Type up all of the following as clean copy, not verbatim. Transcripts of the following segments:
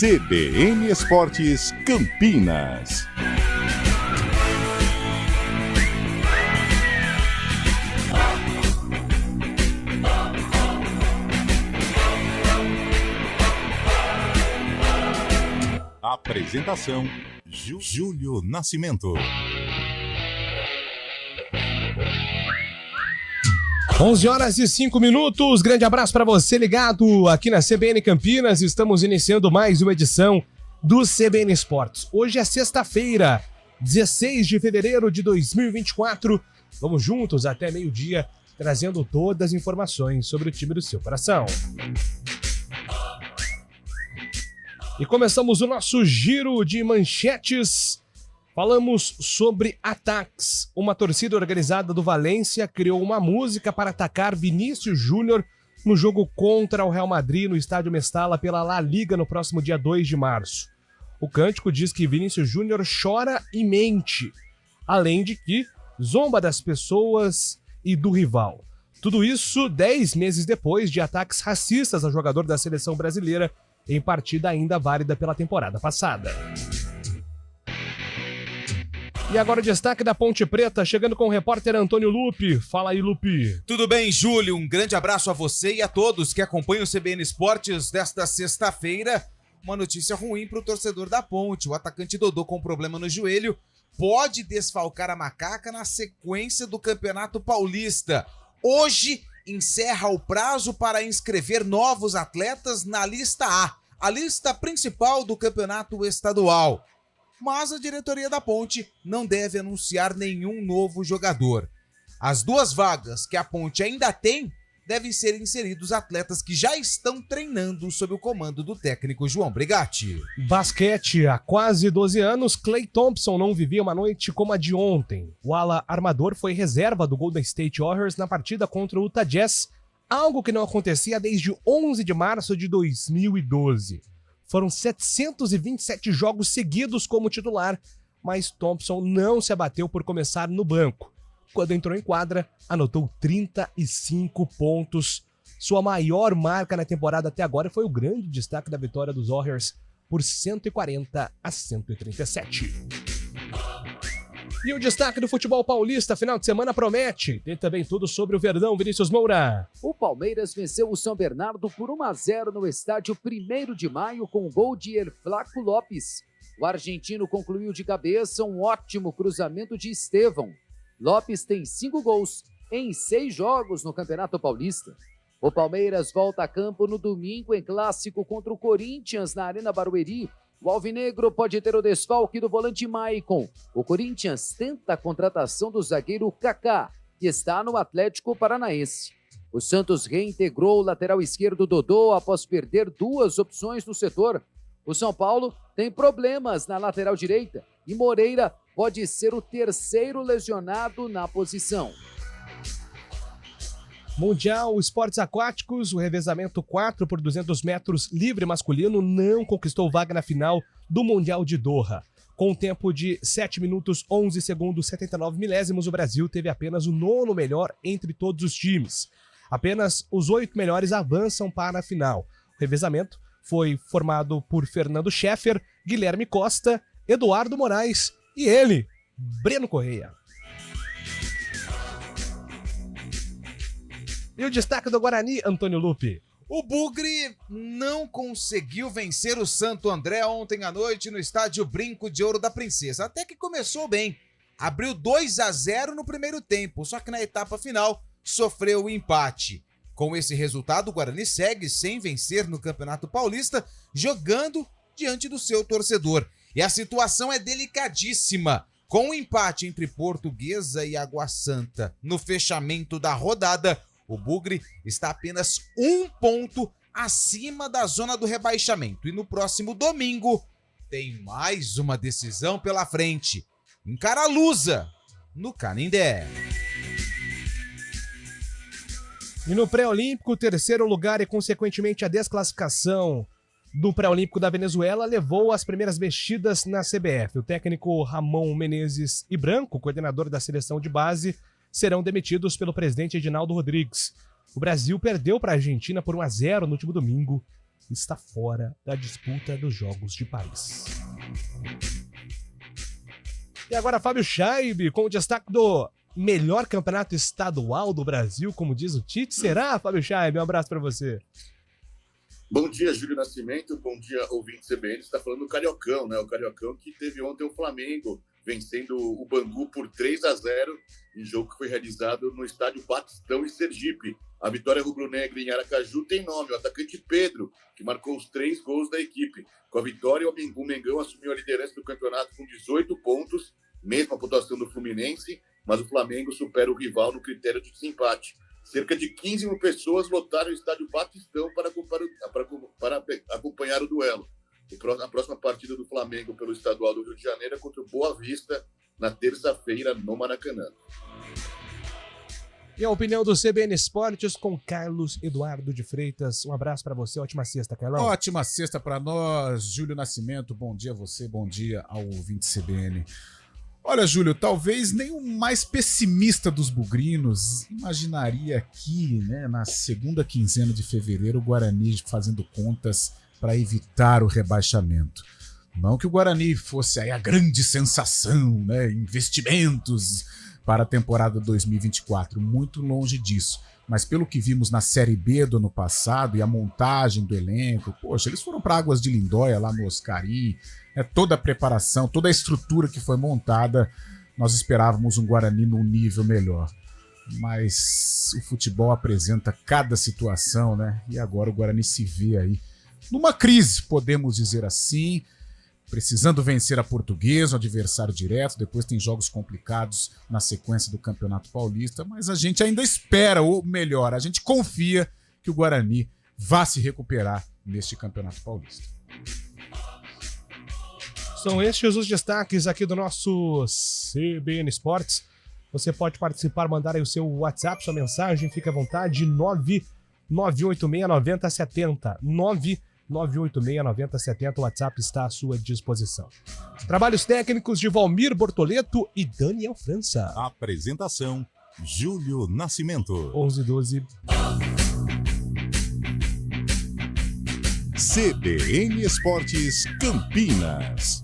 CBN Esportes Campinas. Apresentação: Júlio Nascimento. 11h05. Grande abraço para você ligado aqui na CBN Campinas. Estamos iniciando mais uma edição do CBN Esportes. Hoje é sexta-feira, 16 de fevereiro de 2024. Vamos juntos até meio-dia, trazendo todas as informações sobre o time do seu coração. E começamos o nosso giro de manchetes. Falamos sobre ataques. Uma torcida organizada do Valência criou uma música para atacar Vinícius Júnior no jogo contra o Real Madrid no estádio Mestalla pela La Liga no próximo dia 2 de março. O cântico diz que Vinícius Júnior chora e mente, além de que zomba das pessoas e do rival. Tudo isso 10 meses depois de ataques racistas ao jogador da seleção brasileira em partida ainda válida pela temporada passada. E agora o destaque da Ponte Preta, chegando com o repórter Antônio Lupi. Fala aí, Lupi. Tudo bem, Júlio? Um grande abraço a você e a todos que acompanham o CBN Esportes desta sexta-feira. Uma notícia ruim para o torcedor da Ponte. O atacante Dodô, com problema no joelho, pode desfalcar a Macaca na sequência do Campeonato Paulista. Hoje encerra o prazo para inscrever novos atletas na lista A, a lista principal do Campeonato Estadual. Mas a diretoria da Ponte não deve anunciar nenhum novo jogador. As duas vagas que a Ponte ainda tem devem ser inseridos atletas que já estão treinando sob o comando do técnico João Brigatti. Basquete. Há quase 12 anos, Klay Thompson não vivia uma noite como a de ontem. O ala armador foi reserva do Golden State Warriors na partida contra o Utah Jazz, algo que não acontecia desde 11 de março de 2012. Foram 727 jogos seguidos como titular, mas Thompson não se abateu por começar no banco. Quando entrou em quadra, anotou 35 pontos. Sua maior marca na temporada até agora foi o grande destaque da vitória dos Warriors por 140-137. E o destaque do futebol paulista, final de semana promete. Tem também tudo sobre o Verdão, Vinícius Moura. O Palmeiras venceu o São Bernardo por 1-0 no estádio 1º de Maio com o gol de El Flaco Lopes. O argentino concluiu de cabeça um ótimo cruzamento de Estevão. Lopes tem 5 gols em 6 jogos no Campeonato Paulista. O Palmeiras volta a campo no domingo em clássico contra o Corinthians na Arena Barueri. O alvinegro pode ter o desfalque do volante Maicon. O Corinthians tenta a contratação do zagueiro Kaká, que está no Atlético Paranaense. O Santos reintegrou o lateral esquerdo Dodô após perder 2 opções no setor. O São Paulo tem problemas na lateral direita e Moreira pode ser o 3º lesionado na posição. Mundial Esportes Aquáticos, o revezamento 4 por 200 metros livre masculino não conquistou vaga na final do Mundial de Doha. Com um tempo de 7 minutos 11 segundos 79 milésimos, o Brasil teve apenas o 9º melhor entre todos os times. Apenas os 8 melhores avançam para a final. O revezamento foi formado por Fernando Scheffer, Guilherme Costa, Eduardo Moraes e ele, Breno Correia. E o destaque do Guarani, Antônio Lupi. O Bugre não conseguiu vencer o Santo André ontem à noite no estádio Brinco de Ouro da Princesa. Até que começou bem. Abriu 2-0 no primeiro tempo, só que na etapa final sofreu o empate. Com esse resultado, o Guarani segue sem vencer no Campeonato Paulista, jogando diante do seu torcedor. E a situação é delicadíssima. Com o empate entre Portuguesa e Água Santa no fechamento da rodada, o Bugre está apenas 1 ponto acima da zona do rebaixamento. E no próximo domingo tem mais uma decisão pela frente. Encara a Lusa no Canindé. E no pré-olímpico, o 3º lugar e consequentemente a desclassificação do pré-olímpico da Venezuela levou às primeiras mexidas na CBF. O técnico Ramon Menezes e Branco, coordenador da seleção de base, serão demitidos pelo presidente Edinaldo Rodrigues. O Brasil perdeu para a Argentina por 1-0 no último domingo está fora da disputa dos Jogos de Paris. E agora Fábio Chaib, com o destaque do melhor campeonato estadual do Brasil, como diz o Tite. Será, Fábio Chaib? Um abraço para você. Bom dia, Júlio Nascimento. Bom dia, ouvinte CBN. Você está falando do Cariocão, né? O Cariocão que teve ontem o Flamengo vencendo o Bangu por 3-0 em jogo que foi realizado no estádio Batistão, em Sergipe. A vitória rubro-negra em Aracaju tem nome, o atacante Pedro, que marcou os 3 gols da equipe. Com a vitória, o Mengão assumiu a liderança do campeonato com 18 pontos, mesma pontuação do Fluminense, mas o Flamengo supera o rival no critério de desempate. Cerca de 15 mil pessoas lotaram o estádio Batistão para acompanhar o duelo. A próxima partida do Flamengo pelo estadual do Rio de Janeiro é contra o Boa Vista, na terça-feira, no Maracanã. E a opinião do CBN Esportes com Carlos Eduardo de Freitas. Um abraço para você, ótima sexta, Carlão. Ótima sexta para nós, Júlio Nascimento. Bom dia a você, bom dia ao ouvinte CBN. Olha, Júlio, talvez nem o mais pessimista dos bugrinos imaginaria aqui, né, na segunda quinzena de fevereiro, o Guarani fazendo contas para evitar o rebaixamento. Não que o Guarani fosse aí a grande sensação, né, investimentos para a temporada 2024, muito longe disso. Mas pelo que vimos na Série B do ano passado e a montagem do elenco, poxa, eles foram para Águas de Lindóia, lá no Oscarim, toda a preparação, toda a estrutura que foi montada, nós esperávamos um Guarani num nível melhor. Mas o futebol apresenta cada situação, né? E agora o Guarani se vê aí numa crise, podemos dizer assim, precisando vencer a Portuguesa, o adversário direto, depois tem jogos complicados na sequência do Campeonato Paulista, mas a gente ainda espera, ou melhor, a gente confia que o Guarani vá se recuperar neste Campeonato Paulista. São estes os destaques aqui do nosso CBN Esportes. Você pode participar, mandar aí o seu WhatsApp, sua mensagem, fica à vontade, 989869070, 989869070, o WhatsApp está à sua disposição. Trabalhos técnicos de Valmir Bortoleto e Daniel França. Apresentação, Júlio Nascimento. 11:12. CBN Esportes Campinas.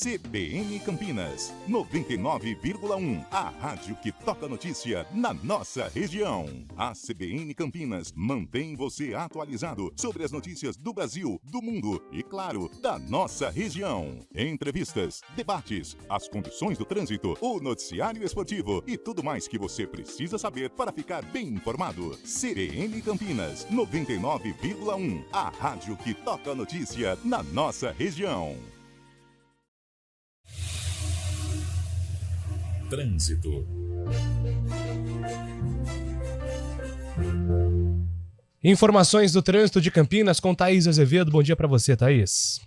CBN Campinas, 99,1. A rádio que toca notícia na nossa região. A CBN Campinas mantém você atualizado sobre as notícias do Brasil, do mundo e, claro, da nossa região. Entrevistas, debates, as condições do trânsito, o noticiário esportivo e tudo mais que você precisa saber para ficar bem informado. CBN Campinas, 99,1. A rádio que toca notícia na nossa região. Trânsito. Informações do trânsito de Campinas com Thaís Azevedo. Bom dia para você, Thaís.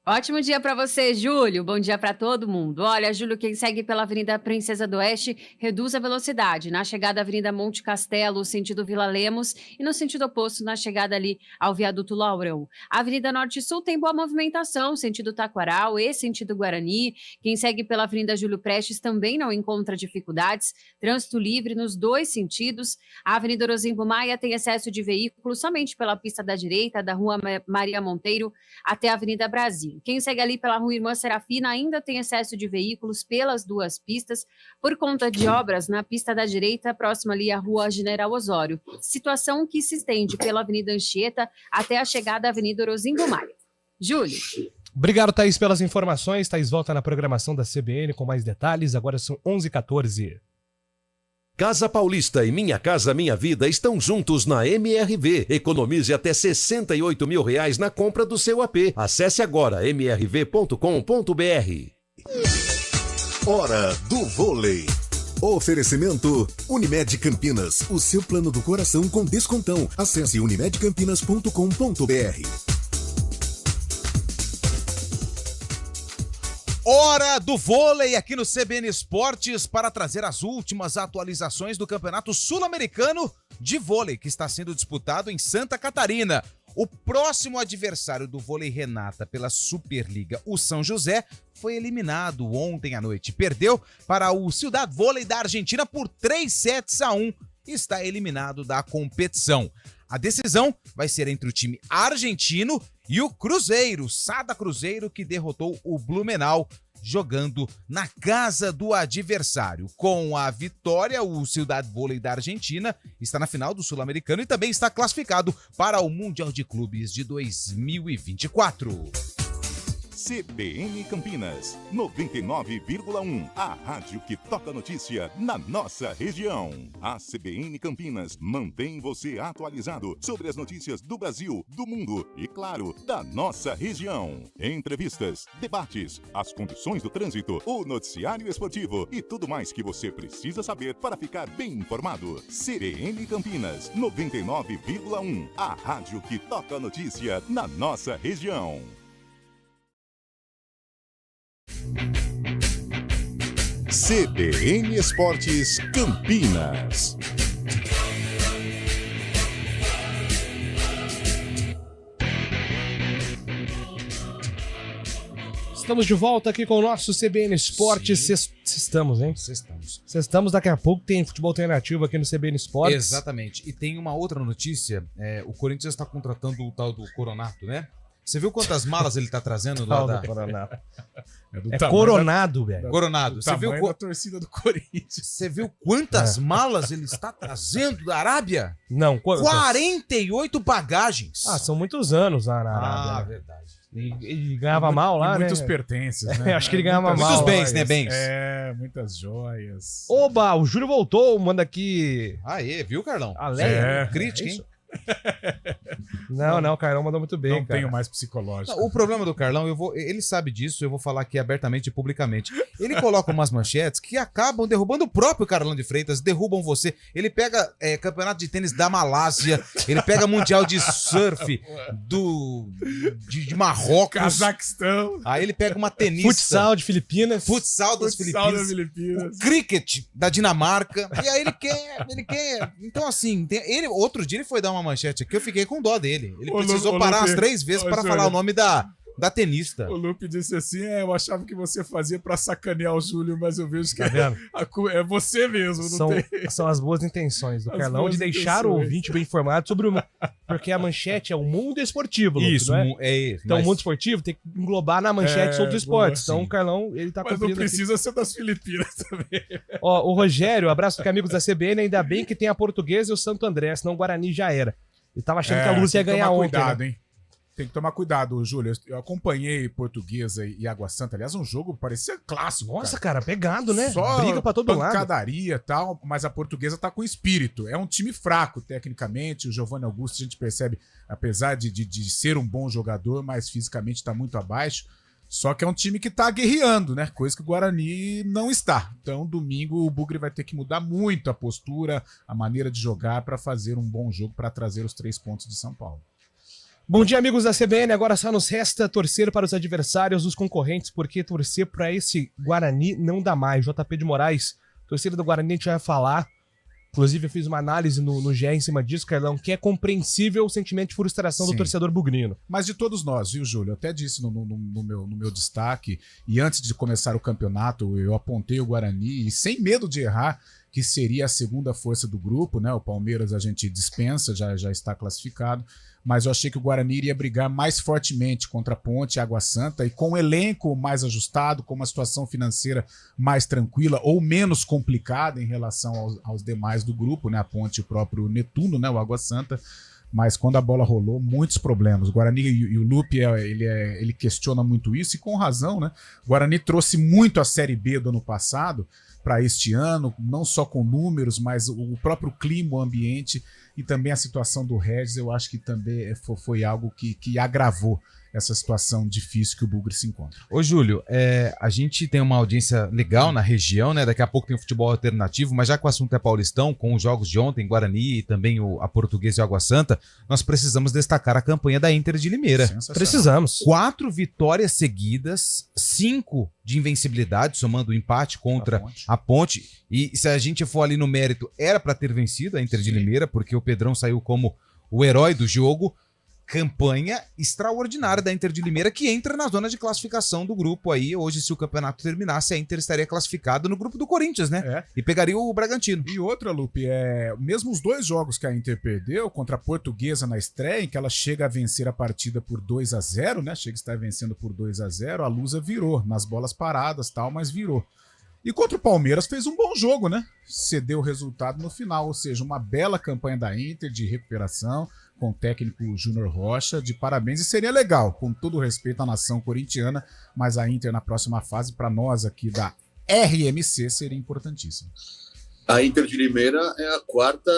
Ótimo dia para você, Júlio. Bom dia para todo mundo. Olha, Júlio, quem segue pela Avenida Princesa do Oeste reduz a velocidade na chegada à Avenida Monte Castelo, sentido Vila Lemos, e no sentido oposto na chegada ali ao Viaduto Laurão. A Avenida Norte e Sul tem boa movimentação, sentido Taquaral e sentido Guarani. Quem segue pela Avenida Júlio Prestes também não encontra dificuldades. Trânsito livre nos dois sentidos. A Avenida Orozimbo Maia tem excesso de veículos somente pela pista da direita, da Rua Maria Monteiro até a Avenida Brasil. Quem segue ali pela Rua Irmã Serafina ainda tem excesso de veículos pelas duas pistas por conta de obras na pista da direita, próxima ali à Rua General Osório. Situação que se estende pela Avenida Anchieta até a chegada à Avenida Orozimbo Maia. Júlio. Obrigado, Thaís, pelas informações. Thaís volta na programação da CBN com mais detalhes. Agora são 11h14. Casa Paulista e Minha Casa Minha Vida estão juntos na MRV. Economize até R$68 mil na compra do seu AP. Acesse agora mrv.com.br. Hora do vôlei. Oferecimento Unimed Campinas, o seu plano do coração com descontão. Acesse unimedcampinas.com.br. Hora do vôlei aqui no CBN Esportes para trazer as últimas atualizações do Campeonato Sul-Americano de Vôlei, que está sendo disputado em Santa Catarina. O próximo adversário do vôlei Renata pela Superliga, o São José, foi eliminado ontem à noite. Perdeu para o Ciudad Vôlei da Argentina por 3-1 e está eliminado da competição. A decisão vai ser entre o time argentino e o Cruzeiro, Sada Cruzeiro, que derrotou o Blumenau jogando na casa do adversário. Com a vitória, o Ciudad Vôlei da Argentina está na final do Sul-Americano e também está classificado para o Mundial de Clubes de 2024. CBN Campinas, 99,1. A rádio que toca notícia na nossa região. A CBN Campinas mantém você atualizado sobre as notícias do Brasil, do mundo e, claro, da nossa região. Entrevistas, debates, as condições do trânsito, o noticiário esportivo e tudo mais que você precisa saber para ficar bem informado. CBN Campinas, 99,1. A rádio que toca notícia na nossa região. CBN Esportes Campinas. Estamos de volta aqui com o nosso CBN Esportes. Estamos, hein? Estamos. Daqui a pouco tem futebol alternativo aqui no CBN Esportes. Exatamente. E tem uma outra notícia. O Corinthians está contratando o tal do Coronato, né? Você viu quantas malas ele tá trazendo lá da... Coronado. É Coronado, velho. Coronado. Você viu a torcida do Corinthians? Você viu quantas malas ele está trazendo da Arábia? Não, 48 bagagens. Ah, são muitos anos lá na Arábia. Ah, né? verdade. E ganhava mal lá, muitos né? pertences, né? Acho que ele ganhava mal. Muitos bens, lá, né? Bens. Muitas joias. Oba, o Júlio voltou, manda aqui. Aê, viu, Carlão? Aleia. Crítica, hein? Não, o Carlão mandou muito bem, Não cara. tenho mais psicológico. Não, o problema do Carlão, ele sabe disso, eu vou falar aqui abertamente e publicamente. Ele coloca umas manchetes que acabam derrubando o próprio Carlão de Freitas, derrubam você. Ele pega campeonato de tênis da Malásia, ele pega mundial de surf de Marrocos. Cazaquistão. Aí ele pega uma tenista. Futsal de Filipinas. Futsal das Futsal Filipinas. das Filipinas. O cricket da Dinamarca. E aí ele quer. Então, assim, outro dia ele foi dar uma manchete aqui, eu fiquei com dó dele. Ele precisou parar umas 3 vezes para falar o nome da tenista. O Lupe disse assim: eu achava que você fazia pra sacanear o Júlio, mas eu vejo que Tá vendo? é você mesmo. São as boas intenções do As Carlão boas de deixar o intenções. ouvinte bem informado sobre porque a manchete é o mundo esportivo, Lupe, Isso, não é? é isso. Então o mundo esportivo tem que englobar na manchete outros esportes. boa, Então sim. o Carlão, ele tá Mas não cumprindo aqui. precisa ser das Filipinas também. Ó, o Rogério, abraço para amigos da CBN, ainda bem que tem a Portuguesa e o Santo André, senão o Guarani já era. Ele tava achando que a Lúcia ia tem que ganhar tomar ontem. cuidado, né? hein? Tem que tomar cuidado, Júlio. Eu acompanhei Portuguesa e Água Santa. Aliás, um jogo parecia clássico. Nossa, cara, pegado, né? Só Briga pra todo lado. pancadaria e tal, mas a Portuguesa tá com espírito. É um time fraco, tecnicamente. O Giovanni Augusto, a gente percebe, apesar de ser um bom jogador, mas fisicamente tá muito abaixo. Só que é um time que tá guerreando, né? Coisa que o Guarani não está. Então, domingo, o Bugre vai ter que mudar muito a postura, a maneira de jogar para fazer um bom jogo, para trazer os 3 pontos de São Paulo. Bom dia, amigos da CBN. Agora só nos resta torcer para os adversários, os concorrentes, porque torcer para esse Guarani não dá mais. JP de Moraes, torcida do Guarani, a gente vai falar. Inclusive, eu fiz uma análise no GE em cima disso, Carlão, que é compreensível o sentimento de frustração do Sim. torcedor bugrino. Mas de todos nós, viu, Júlio? Eu até disse no meu destaque, e antes de começar o campeonato, eu apontei o Guarani, e sem medo de errar, que seria a segunda força do grupo, né? O Palmeiras a gente dispensa, já está classificado, mas eu achei que o Guarani iria brigar mais fortemente contra a Ponte e Água Santa, e com o elenco mais ajustado, com uma situação financeira mais tranquila ou menos complicada em relação aos demais do grupo, né? A Ponte e o próprio Netuno, né? O Água Santa. Mas quando a bola rolou, muitos problemas. O Guarani e o Lupe, ele questiona muito isso, e com razão, né? O Guarani trouxe muito a Série B do ano passado para este ano, não só com números, mas o próprio clima, o ambiente e também a situação do Regis, eu acho que também foi algo que agravou essa situação difícil que o Bugre se encontra. Ô, Júlio, a gente tem uma audiência legal na região, né? Daqui a pouco tem o futebol alternativo, mas já que o assunto é Paulistão, com os jogos de ontem, Guarani e também a Portuguesa e Água Santa, nós precisamos destacar a campanha da Inter de Limeira. Precisamos. 4 vitórias seguidas, 5 de invencibilidade, somando o empate contra a Ponte. E se a gente for ali no mérito, era para ter vencido a Inter de Limeira, porque o Pedrão saiu como o herói do jogo. Campanha extraordinária da Inter de Limeira, que entra na zona de classificação do grupo aí. Hoje, se o campeonato terminasse, a Inter estaria classificada no grupo do Corinthians, né? E pegaria o Bragantino. E outra, Lupe, mesmo os 2 jogos que a Inter perdeu, contra a Portuguesa na estreia, em que ela chega a vencer a partida por 2-0, né? Chega a estar vencendo por 2-0, a Lusa virou nas bolas paradas, tal, mas virou. E contra o Palmeiras fez um bom jogo, né? Cedeu o resultado no final, ou seja, uma bela campanha da Inter de recuperação, com o técnico Júnior Rocha, de parabéns. E seria legal, com todo o respeito à nação corintiana, mas a Inter na próxima fase, para nós aqui da RMC, seria importantíssimo. A Inter de Limeira é a quarta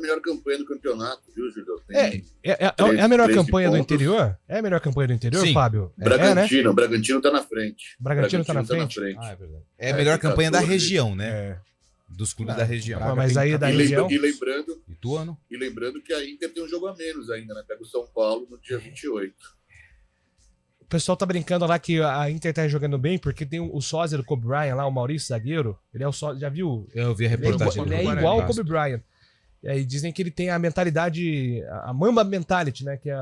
melhor campanha do campeonato, viu, Júlio? É a melhor campanha do interior? É a melhor campanha do interior, Sim. Fábio? Bragantino, o Bragantino tá na frente. Bragantino tá na frente? Ah, é verdade. É a melhor campanha da região, né? Dos clubes da região. Mas aí da região... E lembrando que a Inter tem um jogo a menos ainda, né? Pega o São Paulo no dia 28. O pessoal tá brincando lá que a Inter tá jogando bem, porque tem o sósia do Kobe Bryant lá, o Maurício Zagueiro. Ele é o sósia, já viu? Eu vi a reportagem. Ele é igual ao Kobe Bryant. E aí dizem que ele tem a mentalidade, a Mamba Mentality, né? Que é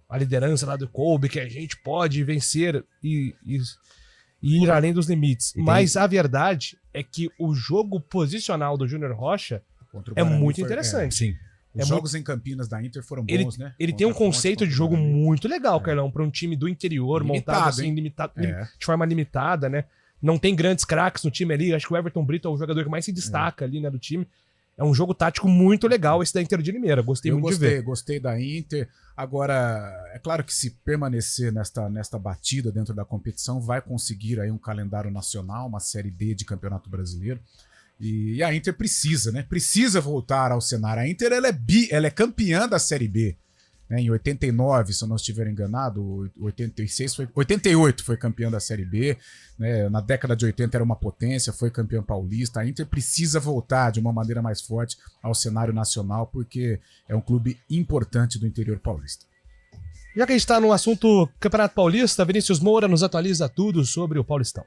a liderança lá do Kobe, que a gente pode vencer e ir além dos limites. Mas a verdade é que o jogo posicional do Júnior Rocha é muito interessante. Sim. Os jogos em Campinas da Inter foram bons, né? Ele tem um conceito de jogo muito legal, Carlão, para um time do interior, montado assim, de forma limitada, né? Não tem grandes craques no time ali. Acho que o Everton Brito é o jogador que mais se destaca ali, né, do time. É um jogo tático muito legal esse da Inter de Limeira. Gostei muito de ver. Gostei da Inter. Agora, é claro que se permanecer nesta batida dentro da competição, vai conseguir aí um calendário nacional, uma Série D de Campeonato Brasileiro. E a Inter precisa, né? Precisa voltar ao cenário. A Inter ela é campeã da Série B. Né? Em 89, se eu não estiver enganado, 88 foi campeã da Série B. Né? Na década de 80 era uma potência, foi campeã paulista. A Inter precisa voltar de uma maneira mais forte ao cenário nacional, porque é um clube importante do interior paulista. Já que a gente está no assunto Campeonato Paulista, Vinícius Moura nos atualiza tudo sobre o Paulistão.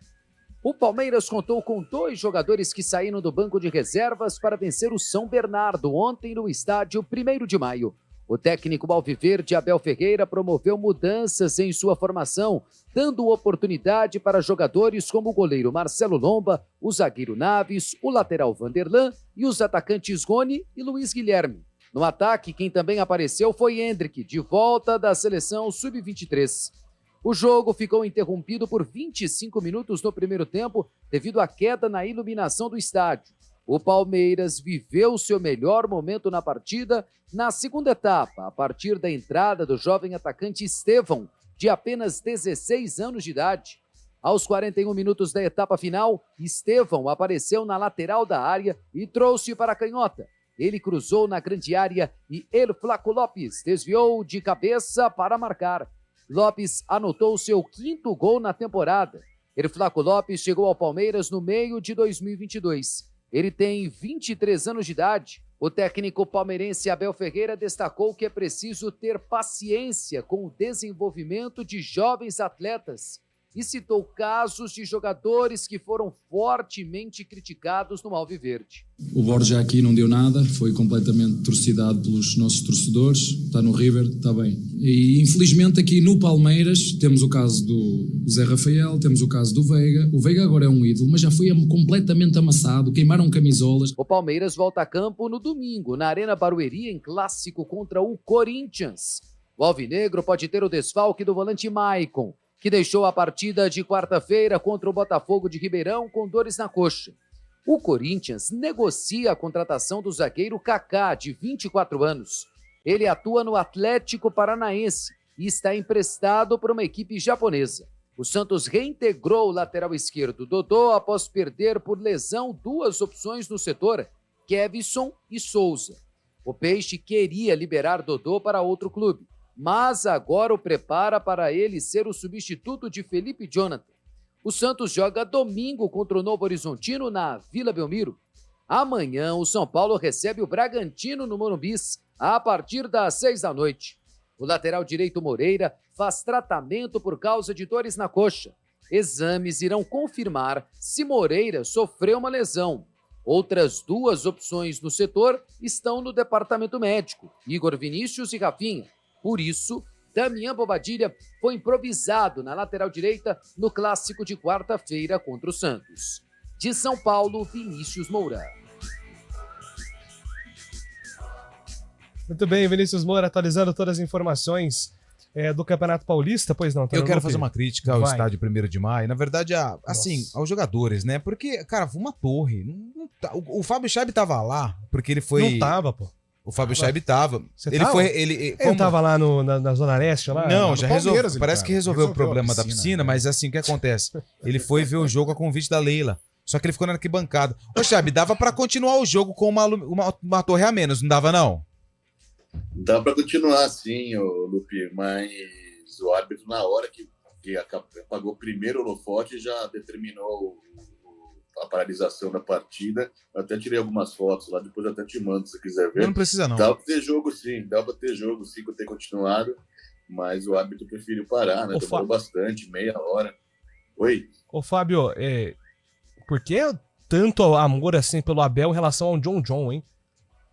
O Palmeiras contou com 2 jogadores que saíram do banco de reservas para vencer o São Bernardo ontem no estádio 1º de Maio. O técnico alviverde Abel Ferreira promoveu mudanças em sua formação, dando oportunidade para jogadores como o goleiro Marcelo Lomba, o zagueiro Naves, o lateral Vanderlan e os atacantes Rony e Luiz Guilherme. No ataque, quem também apareceu foi Hendrick, de volta da seleção Sub-23. O jogo ficou interrompido por 25 minutos no primeiro tempo devido à queda na iluminação do estádio. O Palmeiras viveu seu melhor momento na partida na segunda etapa, a partir da entrada do jovem atacante Estevão, de apenas 16 anos de idade. Aos 41 minutos da etapa final, Estevão apareceu na lateral da área e trouxe para a canhota. Ele cruzou na grande área e El Flaco Lopes desviou de cabeça para marcar. Lopes anotou seu 5º gol na temporada. El Flaco Lopes chegou ao Palmeiras no meio de 2022. Ele tem 23 anos de idade. O técnico palmeirense Abel Ferreira destacou que é preciso ter paciência com o desenvolvimento de jovens atletas e citou casos de jogadores que foram fortemente criticados no Alviverde. O Borja aqui não deu nada, foi completamente torcidado pelos nossos torcedores, está no River, está bem. E infelizmente aqui no Palmeiras temos o caso do Zé Rafael, temos o caso do Veiga. O Veiga agora é um ídolo, mas já foi completamente amassado, queimaram camisolas. O Palmeiras volta a campo no domingo, na Arena Barueri, em clássico contra o Corinthians. O alvinegro pode ter o desfalque do volante Maicon, que deixou a partida de quarta-feira contra o Botafogo de Ribeirão com dores na coxa. O Corinthians negocia a contratação do zagueiro Kaká, de 24 anos. Ele atua no Atlético Paranaense e está emprestado por uma equipe japonesa. O Santos reintegrou o lateral esquerdo Dodô após perder por lesão 2 opções no setor, Kevson e Souza. O Peixe queria liberar Dodô para outro clube, mas agora o prepara para ele ser o substituto de Felipe Jonathan. O Santos joga domingo contra o Novo Horizontino na Vila Belmiro. Amanhã, o São Paulo recebe o Bragantino no Morumbis, a partir das 18h. O lateral direito Moreira faz tratamento por causa de dores na coxa. Exames irão confirmar se Moreira sofreu uma lesão. Outras 2 opções no setor estão no departamento médico, Igor Vinícius e Rafinha. Por isso, Damian Bobadilha foi improvisado na lateral direita no clássico de quarta-feira contra o Santos. De São Paulo, Vinícius Moura. Muito bem, Vinícius Moura atualizando todas as informações do Campeonato Paulista, pois não? Eu quero fazer uma crítica ao estádio 1º de Maio, na verdade, aos jogadores, né? Porque, cara, foi uma torre. O Fábio Chaib tava lá, porque ele foi... Não tava, pô. O Fábio Chaib tava. Ele tava? Ele tava lá na Zona Leste? Lá? Não, lá já resolveu. Parece que resolveu o problema da piscina, mas assim, o que acontece? Ele foi ver o jogo a convite da Leila. Só que ele ficou na arquibancada. Ô, Chaib, dava pra continuar o jogo com uma torre a menos, não dava, não? Dá para continuar sim, Lupi, mas o árbitro, na hora que apagou o primeiro holofote, já determinou a paralisação da partida. Eu até tirei algumas fotos lá, depois eu até te mando se você quiser ver. Não precisa, não. Dá para ter jogo sim, com ter continuado, mas o árbitro preferiu parar, né? Demorou bastante, meia hora. Oi? Ô, Fábio, por que tanto amor assim pelo Abel em relação ao John, hein?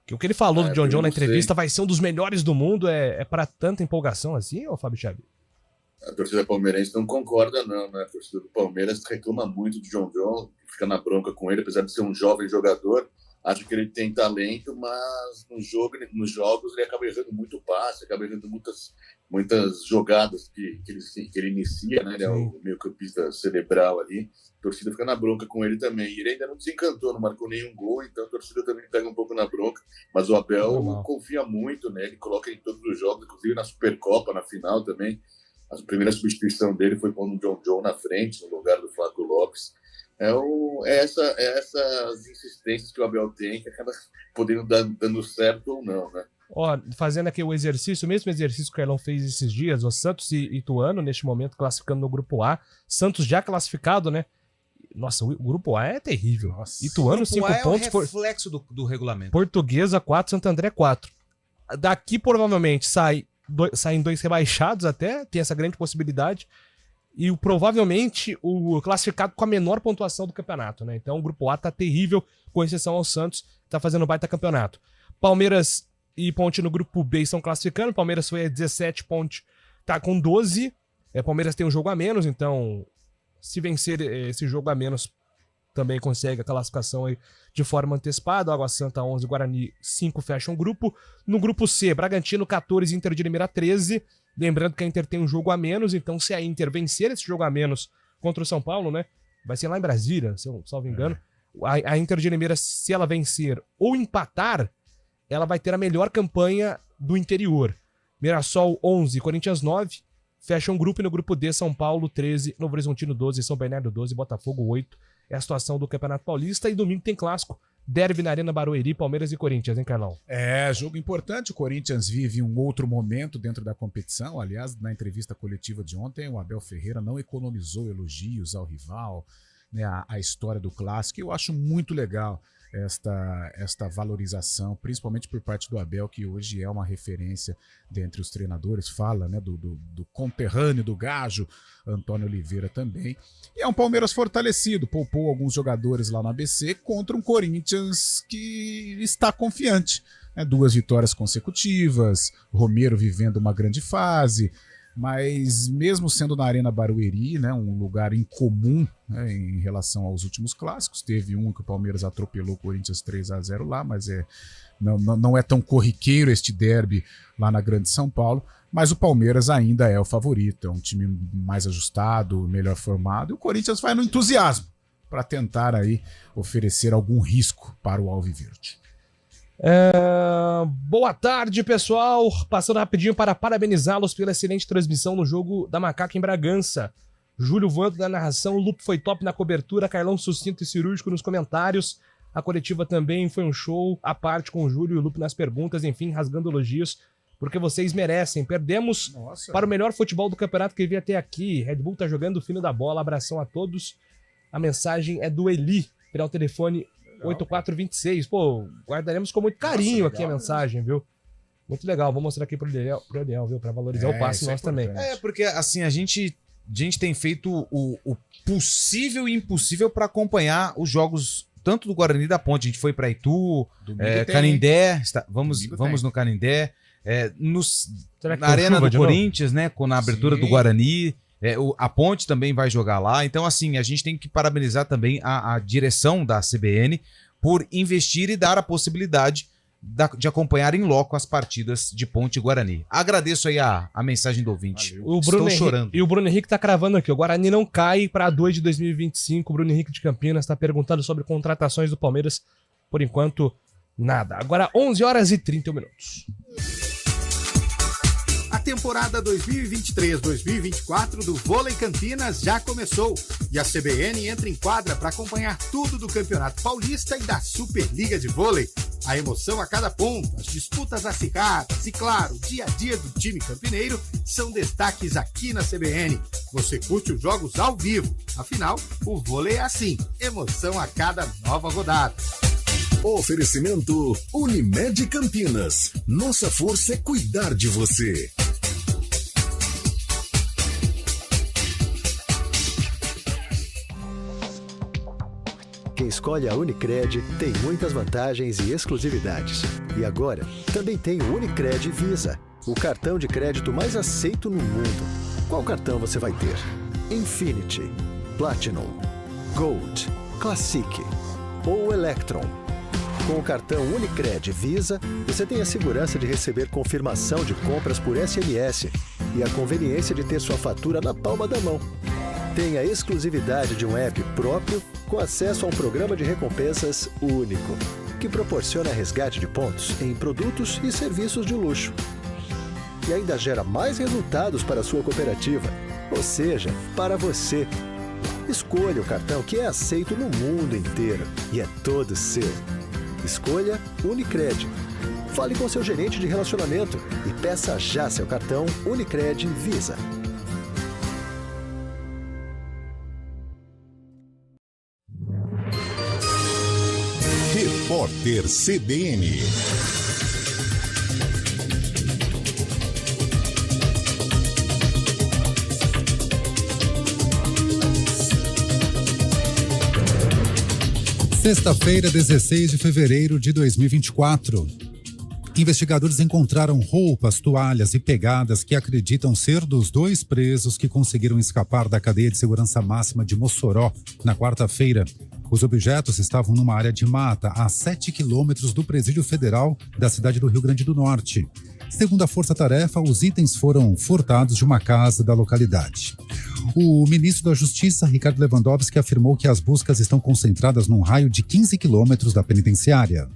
Que o que ele falou do John na entrevista vai ser um dos melhores do mundo, é para tanta empolgação assim, ô Fábio Chaves? A torcida palmeirense não concorda, não, né? A torcida do Palmeiras reclama muito do John, fica na bronca com ele, apesar de ser um jovem jogador, acha que ele tem talento, mas nos jogos ele acaba errando muito passe, acaba errando muitas jogadas que ele inicia, né? Ele é o meio-campista cerebral ali. A torcida fica na bronca com ele também. E ele ainda não desencantou, não marcou nenhum gol, então a torcida também pega um pouco na bronca. Mas o Abel confia muito, né? Ele coloca em todos os jogos, inclusive na Supercopa, na final também. A primeira substituição dele foi pondo o John na frente, no lugar do Flávio Lopes. Essas insistências que o Abel tem, que acaba podendo dando certo ou não, né? Ó, fazendo aqui o mesmo exercício que o Carlão fez esses dias, o Santos e Ituano, neste momento, classificando no Grupo A. Santos já classificado, né? Nossa, o Grupo A é terrível. Nossa. Ituano, 5 pontos. É o reflexo do regulamento. Portuguesa, 4, Santo André, 4. Daqui, provavelmente, saem 2 rebaixados até, tem essa grande possibilidade. E provavelmente o classificado com a menor pontuação do campeonato, né? Então o Grupo A tá terrível, com exceção ao Santos, tá fazendo baita campeonato. Palmeiras e Ponte no Grupo B estão classificando. Palmeiras foi a 17, Ponte tá com 12. Palmeiras tem um jogo a menos, então se vencer esse jogo a menos, também consegue a classificação aí de forma antecipada. Água Santa 11, Guarani 5 fecham o grupo. No Grupo C, Bragantino 14, Inter de Limeira 13. Lembrando que a Inter tem um jogo a menos, então se a Inter vencer esse jogo a menos contra o São Paulo, né? Vai ser lá em Brasília, se eu salvo engano. A Inter de Limeira, se ela vencer ou empatar, ela vai ter a melhor campanha do interior. Mirassol 11, Corinthians 9. Fecha um grupo, e no Grupo D, São Paulo 13, Novo Horizontino 12, São Bernardo 12, Botafogo 8. É a situação do Campeonato Paulista. E domingo tem clássico. Derby na Arena Barueri, Palmeiras e Corinthians, hein, Carlão? Jogo importante. O Corinthians vive um outro momento dentro da competição. Aliás, na entrevista coletiva de ontem, o Abel Ferreira não economizou elogios ao rival, né, a história do clássico. Eu acho muito legal esta valorização, principalmente por parte do Abel, que hoje é uma referência dentre os treinadores. Fala, né, do conterrâneo do Gajo, Antônio Oliveira também. E é um Palmeiras fortalecido, poupou alguns jogadores lá no ABC contra um Corinthians que está confiante, né? 2 vitórias consecutivas, Romero vivendo uma grande fase, mas mesmo sendo na Arena Barueri, né, um lugar incomum, né, em relação aos últimos clássicos, teve um que o Palmeiras atropelou o Corinthians 3-0 lá, mas não é tão corriqueiro este derby lá na Grande São Paulo, mas o Palmeiras ainda é o favorito, é um time mais ajustado, melhor formado, e o Corinthians vai no entusiasmo para tentar aí oferecer algum risco para o Alviverde. Boa tarde, pessoal. Passando rapidinho para parabenizá-los pela excelente transmissão no jogo da Macaca em Bragança. Júlio voando na narração, o Lupe foi top na cobertura, Carlão sucinto e cirúrgico nos comentários. A coletiva também foi um show à parte com o Júlio e o Lupe nas perguntas, enfim, rasgando elogios porque vocês merecem. Perdemos para o melhor futebol do campeonato que vi até aqui. Red Bull tá jogando o fino da bola. Abração a todos. A mensagem é do Eli, pelo telefone 8426. Pô, guardaremos com muito carinho aqui a mensagem, viu? Muito legal. Vou mostrar aqui pro Daniel, viu? Pra valorizar o passe nosso também. Porque assim, a gente tem feito o possível e impossível para acompanhar os jogos tanto do Guarani da Ponte. A gente foi para Itu, Canindé, vamos no Canindé, na Arena do Corinthians, né? Na abertura do Guarani. A Ponte também vai jogar lá. Então, assim, a gente tem que parabenizar também a direção da CBN por investir e dar a possibilidade de acompanhar em loco as partidas de Ponte e Guarani. Agradeço aí a mensagem do ouvinte. Estou chorando. E o Bruno Henrique tá cravando aqui. O Guarani não cai para 2 de 2025. O Bruno Henrique de Campinas está perguntando sobre contratações do Palmeiras. Por enquanto, nada. Agora, 11h31. A temporada 2023-2024 do Vôlei Campinas já começou e a CBN entra em quadra para acompanhar tudo do Campeonato Paulista e da Superliga de Vôlei. A emoção a cada ponto, as disputas acirradas e, claro, o dia a dia do time campineiro são destaques aqui na CBN. Você curte os jogos ao vivo, afinal, o vôlei é assim, emoção a cada nova rodada. Oferecimento Unimed Campinas. Nossa força é cuidar de você. Quem escolhe a Unicred tem muitas vantagens e exclusividades. E agora, também tem o Unicred Visa, o cartão de crédito mais aceito no mundo. Qual cartão você vai ter? Infinity, Platinum, Gold, Classic ou Electron? Com o cartão Unicred Visa, você tem a segurança de receber confirmação de compras por SMS e a conveniência de ter sua fatura na palma da mão. Tem a exclusividade de um app próprio com acesso a um programa de recompensas único, que proporciona resgate de pontos em produtos e serviços de luxo. E ainda gera mais resultados para a sua cooperativa, ou seja, para você. Escolha o cartão que é aceito no mundo inteiro e é todo seu. Escolha Unicred. Fale com seu gerente de relacionamento e peça já seu cartão Unicred Visa. Repórter CBN. Sexta-feira, 16 de fevereiro de 2024. Investigadores encontraram roupas, toalhas e pegadas que acreditam ser dos 2 presos que conseguiram escapar da cadeia de segurança máxima de Mossoró na quarta-feira. Os objetos estavam numa área de mata a 7 quilômetros do Presídio Federal da cidade do Rio Grande do Norte. Segundo a Força Tarefa, os itens foram furtados de uma casa da localidade. O ministro da Justiça, Ricardo Lewandowski, afirmou que as buscas estão concentradas num raio de 15 quilômetros da penitenciária.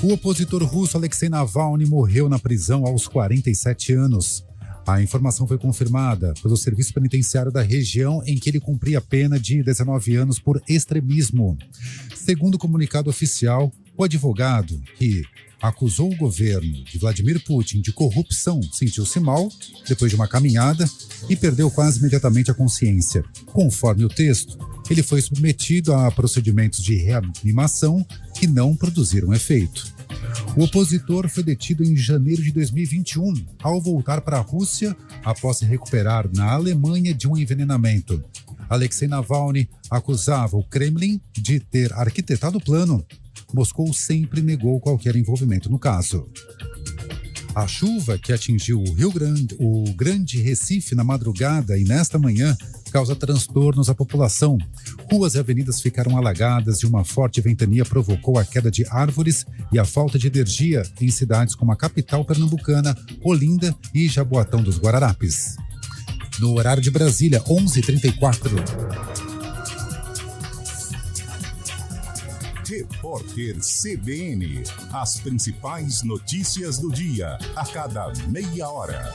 O opositor russo Alexei Navalny morreu na prisão aos 47 anos. A informação foi confirmada pelo Serviço Penitenciário da região em que ele cumpria a pena de 19 anos por extremismo. Segundo o comunicado oficial, o advogado, que acusou o governo de Vladimir Putin de corrupção, sentiu-se mal depois de uma caminhada e perdeu quase imediatamente a consciência. Conforme o texto, ele foi submetido a procedimentos de reanimação que não produziram efeito. O opositor foi detido em janeiro de 2021, ao voltar para a Rússia após se recuperar na Alemanha de um envenenamento. Alexei Navalny acusava o Kremlin de ter arquitetado o plano. Moscou sempre negou qualquer envolvimento no caso. A chuva que atingiu o Grande Recife na madrugada e nesta manhã causa transtornos à população. Ruas e avenidas ficaram alagadas e uma forte ventania provocou a queda de árvores e a falta de energia em cidades como a capital pernambucana, Olinda e Jaboatão dos Guararapes. No horário de Brasília, 11h34. Repórter CBN. As principais notícias do dia, a cada meia hora.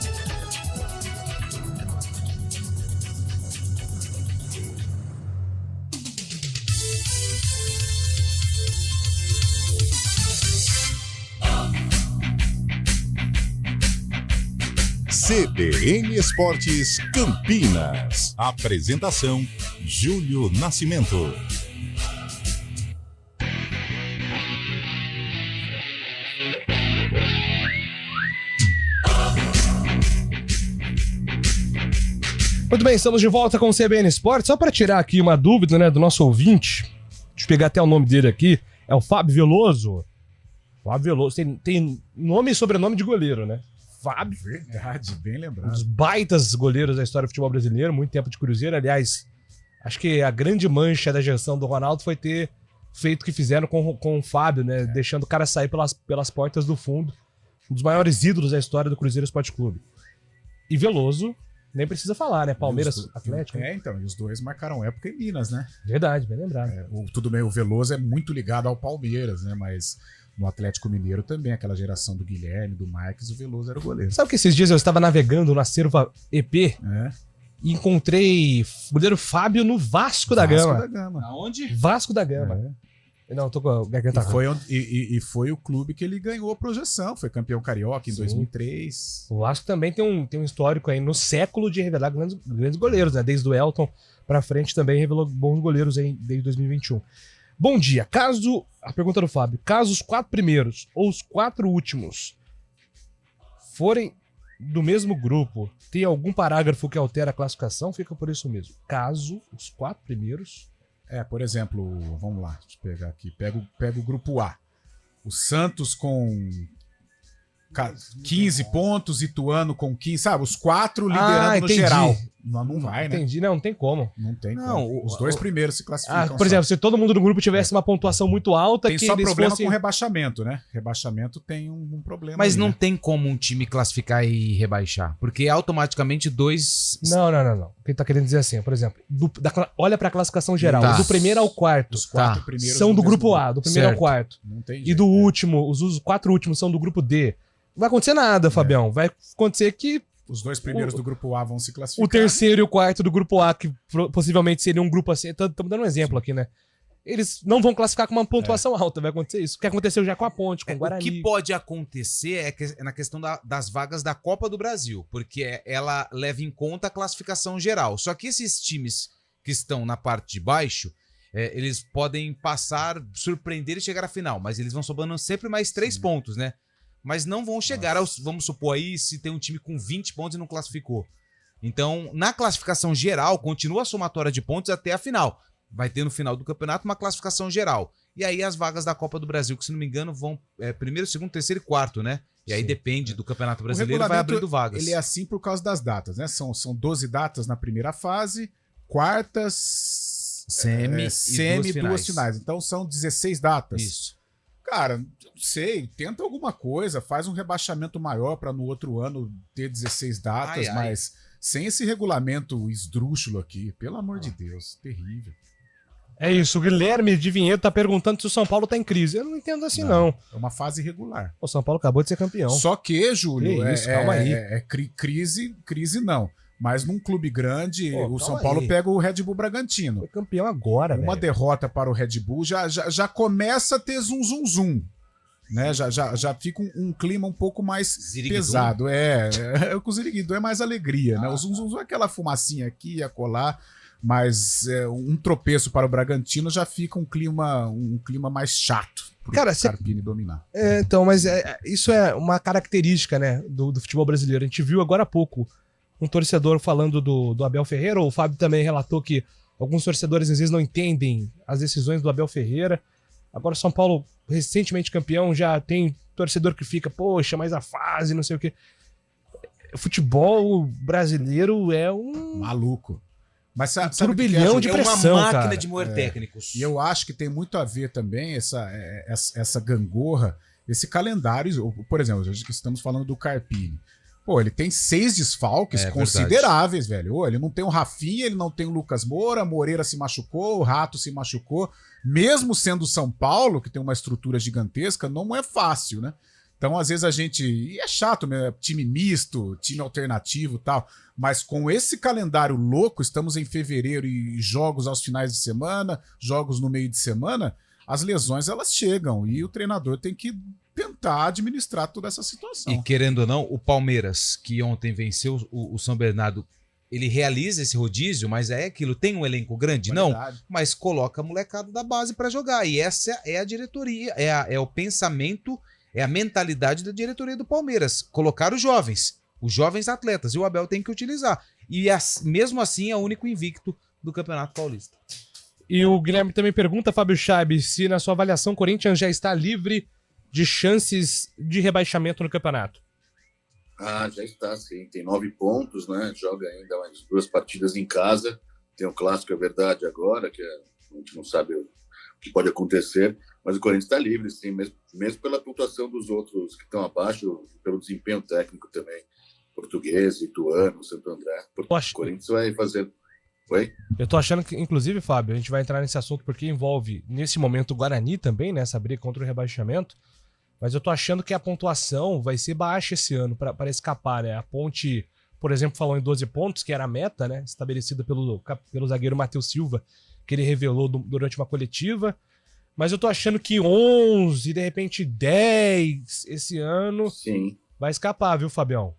CBN Esportes Campinas. Apresentação: Júlio Nascimento. Muito bem, estamos de volta com o CBN Esportes. Só para tirar aqui uma dúvida, né, do nosso ouvinte, deixa eu pegar até o nome dele aqui, é o Fábio Veloso. Fábio Veloso, tem nome e sobrenome de goleiro, né? Fábio. Verdade, bem Um lembrado. dos baitas goleiros da história do futebol brasileiro, muito tempo de Cruzeiro. Aliás, acho que a grande mancha da gestão do Ronaldo foi ter feito o que fizeram com o Fábio, né? Deixando o cara sair pelas portas do fundo. Um dos maiores ídolos da história do Cruzeiro Esporte Clube. E Veloso, nem precisa falar, né? Palmeiras, Atlético. Então, e os dois marcaram época em Minas, né? Verdade, bem lembrado. Tudo bem, o Veloso é muito ligado ao Palmeiras, né? Mas no Atlético Mineiro também, aquela geração do Guilherme, do Marques, o Veloso era o goleiro. Sabe que esses dias eu estava navegando na Acervo EP e encontrei o goleiro Fábio no Vasco da Gama. Vasco da Gama. Aonde? Vasco da Gama. Não, eu tô com a garganta E foi o clube que ele ganhou a projeção. Foi campeão carioca em 2003. O Vasco também tem um histórico aí no século de revelar grandes goleiros, né? Desde o Elton pra frente também revelou bons goleiros aí desde 2021. Bom dia. A pergunta do Fábio. Caso os 4 primeiros ou os 4 últimos forem do mesmo grupo, tem algum parágrafo que altera a classificação? Fica por isso mesmo. Caso os 4 primeiros... Por exemplo, vamos lá, deixa eu pegar aqui. Pega o grupo A. O Santos com 15 pontos, Ituano com 15, sabe? Os 4 liderando no geral. Não vai, né? Entendi, não tem como. Não tem como. Os 2 primeiros se classificam. Por exemplo, se todo mundo do grupo tivesse uma pontuação muito alta... Tem só problema com rebaixamento, né? Rebaixamento tem um problema. Mas aí, não né? tem como um time classificar e rebaixar, porque automaticamente 2... Não. O que ele tá querendo dizer assim, por exemplo, olha pra classificação geral, Tá. do primeiro ao quarto. Os 4 primeiros são do mesmo grupo A, do primeiro ao Certo. quarto. Não tem E jeito, do último, os 4 últimos são do grupo D. Não vai acontecer nada, Fabião. Vai acontecer que Os 2 primeiros do grupo A vão se classificar. o terceiro e o quarto do grupo A, que possivelmente seria um grupo assim, estamos dando um exemplo aqui, né? Eles não vão classificar com uma pontuação alta, vai acontecer isso. O que aconteceu já com a Ponte, com o O Guarani. que pode acontecer é na questão das vagas da Copa do Brasil, porque ela leva em conta a classificação geral. Só que esses times que estão na parte de baixo, eles podem passar, surpreender e chegar à final, mas eles vão sobrando sempre mais 3 pontos, né? Mas não vão chegar aos, vamos supor aí, se tem um time com 20 pontos e não classificou. Então, na classificação geral, continua a somatória de pontos até a final. Vai ter no final do campeonato uma classificação geral. E aí as vagas da Copa do Brasil, que se não me engano vão primeiro, segundo, terceiro e quarto, né? E aí depende do Campeonato Brasileiro, vai abrindo vagas. Ele é assim por causa das datas, né? São 12 datas na primeira fase, quartas, semi e 2 finais. Então são 16 datas. Isso. Cara, não sei, tenta alguma coisa, faz um rebaixamento maior para no outro ano ter 16 datas, mas sem esse regulamento esdrúxulo aqui, pelo amor de Deus, terrível. É isso, o Guilherme de Vinhedo tá perguntando se o São Paulo tá em crise. Eu não entendo assim, não. É uma fase irregular. O São Paulo acabou de ser campeão. Só que, Júlio, Que isso, calma aí. crise não. Mas num clube grande, Pô, o São calma Paulo aí. pega o Red Bull Bragantino. Foi campeão agora, Uma velho. derrota para o Red Bull já começa a ter zum. Né? Já fica um clima um pouco mais Ziriguidum. pesado. O Ziriguidum é mais alegria, né? O zum é aquela fumacinha aqui e acolá, mas um tropeço para o Bragantino já fica um clima mais chato pro Cara, Carpini dominar. Então, mas isso é uma característica, né, do futebol brasileiro. A gente viu agora há pouco um torcedor falando do Abel Ferreira, o Fábio também relatou que alguns torcedores às vezes não entendem as decisões do Abel Ferreira. Agora o São Paulo, recentemente campeão, já tem torcedor que fica, poxa, mas a fase, não sei o quê. O futebol brasileiro é um maluco. Mas sabe turbilhão de pressão, uma máquina cara. de moer técnicos. E eu acho que tem muito a ver também essa gangorra, esse calendário. Por exemplo, hoje que estamos falando do Carpini. Pô, ele tem 6 desfalques consideráveis, velho. Ele não tem o Rafinha, ele não tem o Lucas Moura, Moreira se machucou, o Rato se machucou. Mesmo sendo o São Paulo, que tem uma estrutura gigantesca, não é fácil, né? Então, às vezes a gente... E é chato, né? Time misto, time alternativo e tal. Mas com esse calendário louco, estamos em fevereiro e jogos aos finais de semana, jogos no meio de semana, as lesões elas chegam e o treinador tem que tentar administrar toda essa situação. E querendo ou não, o Palmeiras, que ontem venceu o São Bernardo, ele realiza esse rodízio, mas é aquilo, tem um elenco grande? Não, mas coloca a molecada da base para jogar. E essa é a diretoria, é o pensamento, é a mentalidade da diretoria do Palmeiras. Colocar os jovens atletas, e o Abel tem que utilizar. E mesmo assim é o único invicto do Campeonato Paulista. E o Guilherme também pergunta, Fábio Chaib, se na sua avaliação o Corinthians já está livre de chances de rebaixamento no campeonato. Já está, sim. Tem 9 pontos, né? Joga ainda mais 2 partidas em casa. Tem o clássico, é verdade, agora, que a gente não sabe o que pode acontecer, mas o Corinthians está livre, sim, mesmo pela pontuação dos outros que estão abaixo, pelo desempenho técnico também. Português, Ituano, Santo André. O Corinthians vai fazer... Oi? Eu tô achando que, inclusive, Fábio, a gente vai entrar nesse assunto porque envolve, nesse momento, o Guarani também, né? Essa briga contra o rebaixamento. Mas eu tô achando que a pontuação vai ser baixa esse ano para escapar, né? A Ponte, por exemplo, falou em 12 pontos, que era a meta, né? Estabelecida pelo zagueiro Matheus Silva, que ele revelou durante uma coletiva. Mas eu tô achando que 11, de repente 10 esse ano vai escapar, viu, Fabião?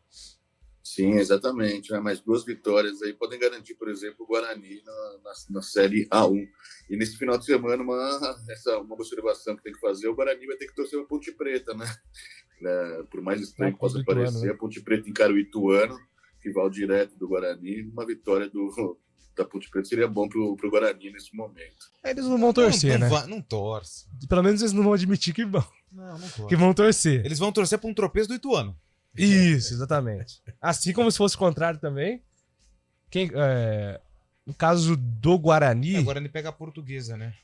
Sim, exatamente. Né? Mais 2 vitórias aí podem garantir, por exemplo, o Guarani na Série A1. E nesse final de semana, uma observação que tem que fazer, o Guarani vai ter que torcer a Ponte Preta, né? Por mais estranho que possa parecer, né? A Ponte Preta encara o Ituano, rival direto do Guarani. Uma vitória da Ponte Preta seria bom pro Guarani nesse momento. Eles não vão torcer, né? Não torce. Pelo menos eles não vão admitir que vão. Não torce. Que vão torcer. Eles vão torcer para um tropeço do Ituano. Isso, exatamente. Assim como se fosse o contrário também. No caso do Guarani... O Guarani pega a Portuguesa, né?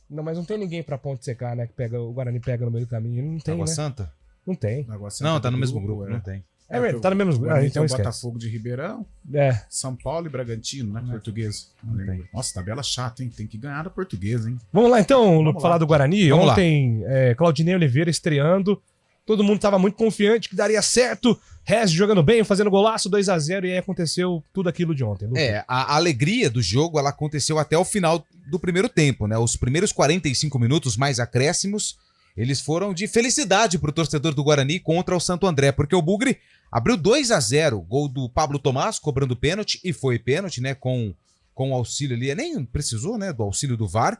Não, mas não tem ninguém pra Ponte secar, né? Que o Guarani pega no meio do caminho. Não tem, Água né? Santa? Não tem. Não, tá no mesmo grupo. Não tem. Tá no mesmo grupo. Então tem o Botafogo de Ribeirão, São Paulo e Bragantino, né? Portuguesa. Nossa, tabela chata, hein? Tem que ganhar da Portuguesa, hein? Vamos lá, então, falar do Guarani. Ontem, Claudinei Oliveira estreando. Todo mundo estava muito confiante que daria certo. Regis jogando bem, fazendo golaço, 2-0, e aí aconteceu tudo aquilo de ontem. A alegria do jogo, ela aconteceu até o final do primeiro tempo, né? Os primeiros 45 minutos, mais acréscimos, eles foram de felicidade pro torcedor do Guarani contra o Santo André, porque o Bugre abriu 2-0, gol do Pablo Tomás, cobrando pênalti, e foi pênalti, né? Com o auxílio ali, nem precisou, né? Do auxílio do VAR.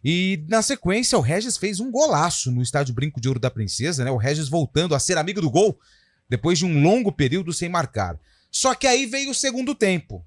E na sequência o Regis fez um golaço no estádio Brinco de Ouro da Princesa, né? O Regis voltando a ser amigo do gol depois de um longo período sem marcar. Só que aí veio o segundo tempo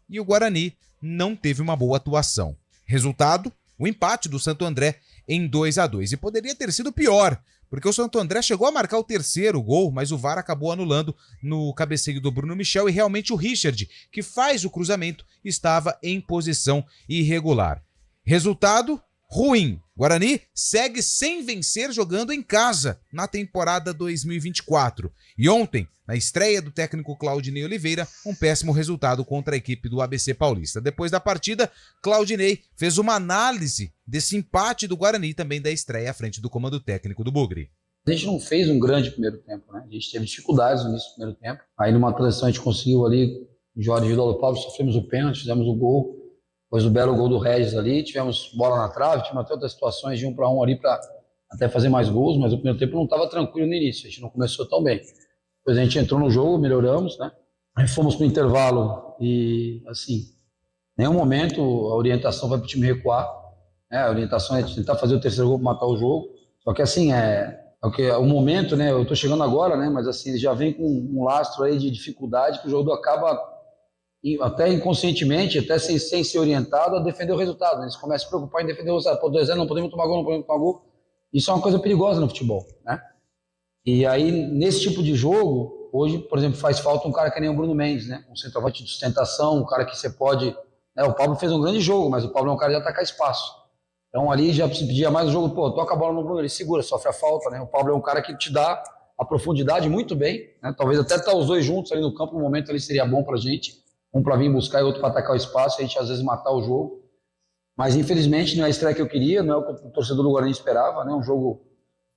e o Guarani não teve uma boa atuação. Resultado, o empate do Santo André em 2-2. E poderia ter sido pior, porque o Santo André chegou a marcar o terceiro gol, mas o VAR acabou anulando no cabeceio do Bruno Michel e realmente o Richard, que faz o cruzamento, estava em posição irregular. Resultado ruim. Guarani segue sem vencer jogando em casa na temporada 2024. E ontem, na estreia do técnico Claudinei Oliveira, um péssimo resultado contra a equipe do ABC Paulista. Depois da partida, Claudinei fez uma análise desse empate do Guarani e também da estreia à frente do comando técnico do Bugre. A gente não fez um grande primeiro tempo, né? A gente teve dificuldades no início do primeiro tempo. Aí numa transição a gente conseguiu ali, Jorge e Vidal do Paulo, sofremos o pênalti, fizemos o gol. Depois o belo gol do Regis ali, tivemos bola na trave, tivemos até outras situações de 1-1 ali para até fazer mais gols, mas o primeiro tempo não estava tranquilo no início, a gente não começou tão bem. Depois a gente entrou no jogo, melhoramos, né? Aí fomos para o intervalo e, assim, em nenhum momento a orientação vai para o time recuar, né? A orientação é tentar fazer o terceiro gol para matar o jogo, só que assim, o momento, né? Eu estou chegando agora, né? Mas assim, ele já vem com um lastro aí de dificuldade que o jogador acaba até inconscientemente, até sem ser orientado a defender o resultado. Eles começam a se preocupar em defender o resultado. Pô, 2-0, não podemos tomar gol, não podemos tomar gol. Isso é uma coisa perigosa no futebol, né? E aí, nesse tipo de jogo, hoje, por exemplo, faz falta um cara que nem o Bruno Mendes, né? Um centroavante de sustentação, um cara que você pode... Né? O Pablo fez um grande jogo, mas o Pablo é um cara de atacar espaço. Então ali já pedia mais o jogo, pô, toca a bola no Bruno, ele segura, sofre a falta, né? O Pablo é um cara que te dá a profundidade muito bem, né? Talvez até estar os dois juntos ali no campo, no momento ali seria bom pra gente. Um para vir buscar e outro para atacar o espaço, a gente às vezes matar o jogo. Mas infelizmente não é a estreia que eu queria, não é o que o torcedor do Guarani esperava, né? Um jogo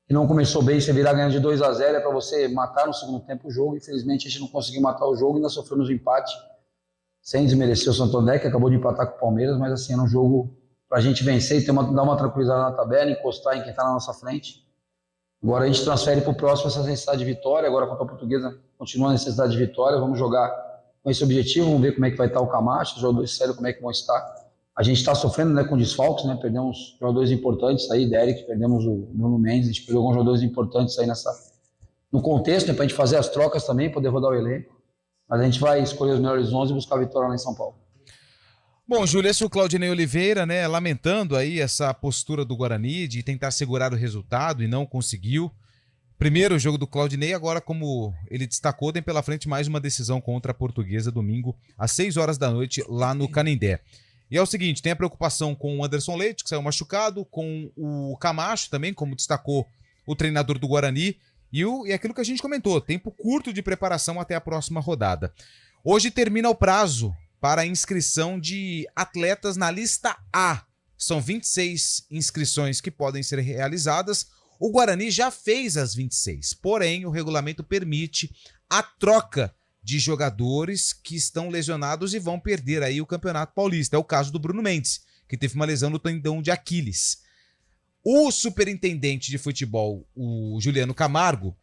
que não começou bem, você virar ganhando de 2-0 é para você matar no segundo tempo o jogo. Infelizmente a gente não conseguiu matar o jogo e ainda sofremos um empate, sem desmerecer o Santo André, que acabou de empatar com o Palmeiras, mas assim, era um jogo para a gente vencer e dar uma tranquilizada na tabela, encostar em quem está na nossa frente. Agora a gente transfere para o próximo essa necessidade de vitória. Agora contra a Portuguesa continua a necessidade de vitória. Vamos jogar com esse objetivo, vamos ver como é que vai estar o Camacho, os jogadores sérios, como é que vão estar. A gente está sofrendo, né, com desfalques, né? Perdemos jogadores importantes aí, Derek, perdemos o Bruno Mendes, a gente perdeu alguns jogadores importantes aí no contexto, né, para a gente fazer as trocas também, poder rodar o elenco. Mas a gente vai escolher os melhores 11 e buscar a vitória lá em São Paulo. Bom, Júlio, esse é o Claudinei Oliveira, né, lamentando aí essa postura do Guarani de tentar segurar o resultado e não conseguiu. Primeiro jogo do Claudinei, agora como ele destacou, tem pela frente mais uma decisão contra a Portuguesa, domingo, às 6 horas da noite, lá no Canindé. E é o seguinte, tem a preocupação com o Anderson Leite, que saiu machucado, com o Camacho também, como destacou o treinador do Guarani, e aquilo que a gente comentou, tempo curto de preparação até a próxima rodada. Hoje termina o prazo para a inscrição de atletas na lista A. São 26 inscrições que podem ser realizadas. O Guarani já fez as 26, porém o regulamento permite a troca de jogadores que estão lesionados e vão perder aí o Campeonato Paulista. É o caso do Bruno Mendes, que teve uma lesão no tendão de Aquiles. O superintendente de futebol, o Juliano Camargo,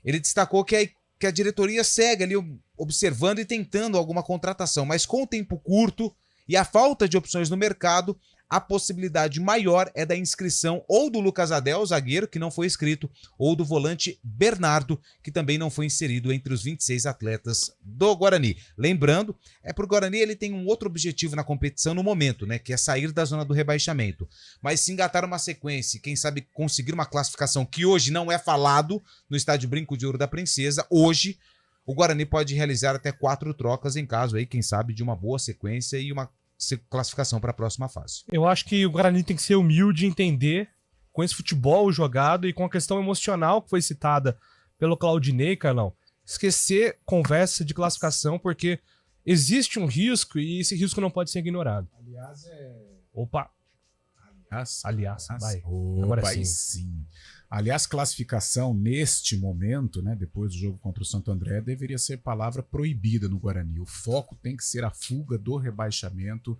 ele destacou que a diretoria segue ali observando e tentando alguma contratação, mas com o tempo curto e a falta de opções no mercado, a possibilidade maior é da inscrição ou do Lucas Adel, zagueiro, que não foi inscrito, ou do volante Bernardo, que também não foi inserido entre os 26 atletas do Guarani. Lembrando, pro Guarani ele tem um outro objetivo na competição no momento, né, que é sair da zona do rebaixamento. Mas se engatar uma sequência, quem sabe conseguir uma classificação que hoje não é falado no estádio Brinco de Ouro da Princesa, hoje o Guarani pode realizar até 4 trocas em caso aí, quem sabe, de uma boa sequência e uma classificação para a próxima fase. Eu acho que o Guarani tem que ser humilde e entender, com esse futebol jogado e com a questão emocional que foi citada pelo Claudinei, Carlão, esquecer conversa de classificação, porque existe um risco e esse risco não pode ser ignorado. Aliás, Opa! Aliás, vai. Agora sim. Aliás, classificação neste momento, né, depois do jogo contra o Santo André, deveria ser palavra proibida no Guarani. O foco tem que ser a fuga do rebaixamento,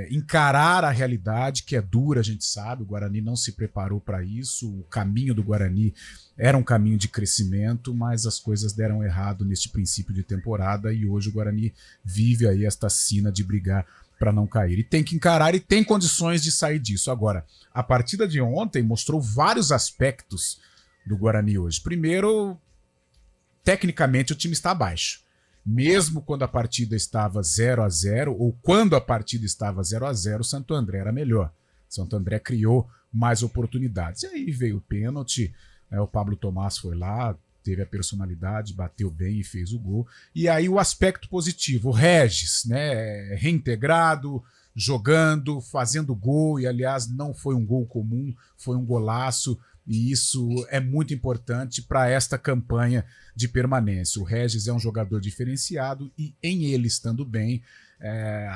encarar a realidade, que é dura, a gente sabe, o Guarani não se preparou para isso, o caminho do Guarani era um caminho de crescimento, mas as coisas deram errado neste princípio de temporada e hoje o Guarani vive aí esta sina de brigar para não cair. E tem que encarar e tem condições de sair disso. Agora, a partida de ontem mostrou vários aspectos do Guarani hoje. Primeiro, tecnicamente o time está abaixo. Mesmo quando a partida estava 0-0 ou quando a partida estava 0-0, o Santo André era melhor. Santo André criou mais oportunidades. E aí veio o pênalti, o Pablo Tomás foi lá, teve a personalidade, bateu bem e fez o gol. E aí o aspecto positivo, o Regis, né, reintegrado, jogando, fazendo gol, e aliás não foi um gol comum, foi um golaço, e isso é muito importante para esta campanha de permanência. O Regis é um jogador diferenciado e em ele estando bem,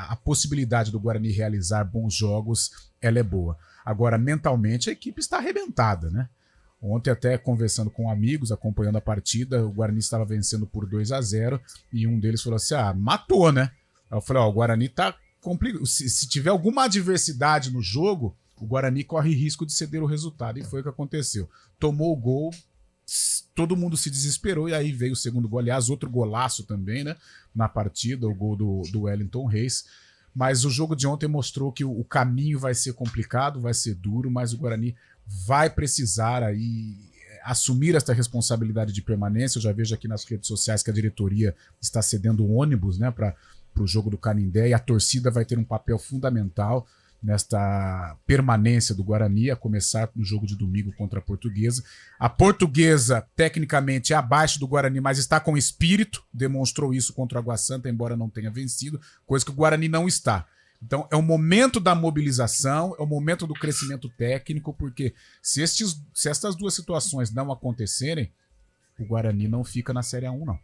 a possibilidade do Guarani realizar bons jogos, ela é boa. Agora, mentalmente, a equipe está arrebentada, né? Ontem, até conversando com amigos, acompanhando a partida, o Guarani estava vencendo por 2-0 e um deles falou assim, matou, né? Eu falei, o Guarani tá complicado. Se tiver alguma adversidade no jogo, o Guarani corre risco de ceder o resultado. E foi o que aconteceu. Tomou o gol, todo mundo se desesperou e aí veio o segundo gol. Aliás, outro golaço também, né? Na partida, o gol do Wellington Reis. Mas o jogo de ontem mostrou que o caminho vai ser complicado, vai ser duro, mas o Guarani vai precisar aí assumir esta responsabilidade de permanência. Eu já vejo aqui nas redes sociais que a diretoria está cedendo ônibus, né, para o jogo do Canindé, e a torcida vai ter um papel fundamental nesta permanência do Guarani, a começar no jogo de domingo contra a Portuguesa. A Portuguesa, tecnicamente, é abaixo do Guarani, mas está com espírito, demonstrou isso contra o Água Santa, embora não tenha vencido, coisa que o Guarani não está. Então é o momento da mobilização, é o momento do crescimento técnico, porque se estas duas situações não acontecerem, o Guarani não fica na Série A1, não.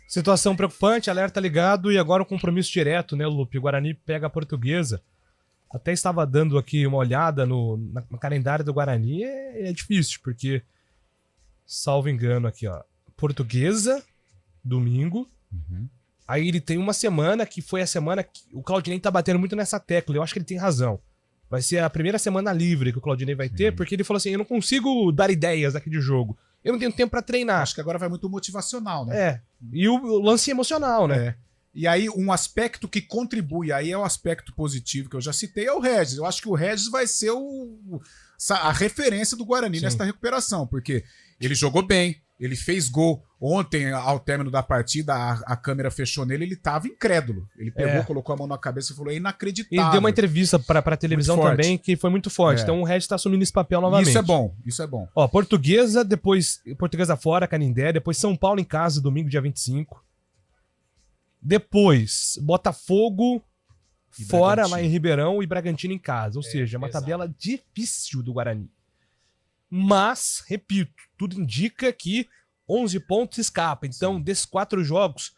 Situação preocupante, alerta ligado, e agora o compromisso direto, né, Lupe? O Guarani pega a Portuguesa. Até estava dando aqui uma olhada no calendário do Guarani, é difícil, porque, salvo engano aqui, ó, Portuguesa, domingo, Aí ele tem uma semana que foi a semana que o Claudinei tá batendo muito nessa tecla. Eu acho que ele tem razão. Vai ser a primeira semana livre que o Claudinei vai ter, porque ele falou assim, eu não consigo dar ideias aqui de jogo. Eu não tenho tempo pra treinar. Acho que agora vai muito motivacional, né? É. E o lance emocional, né? É. E aí, um aspecto que contribui, aí é um aspecto positivo que eu já citei, é o Regis. Eu acho que o Regis vai ser a referência do Guarani nesta recuperação, porque ele jogou bem, ele fez gol. Ontem, ao término da partida, a câmera fechou nele, ele tava incrédulo. Ele pegou, colocou a mão na cabeça e falou, é inacreditável. E deu uma entrevista pra televisão também, que foi muito forte. Então o Regis tá assumindo esse papel novamente. Isso é bom, isso é bom. Ó, Portuguesa, depois Portuguesa fora, Canindé, depois São Paulo em casa, domingo, dia 25. Depois, Botafogo fora, lá em Ribeirão, e Bragantino em casa. Ou seja, é uma tabela difícil do Guarani. Mas, repito, tudo indica que 11 pontos escapa. Então, desses 4 jogos,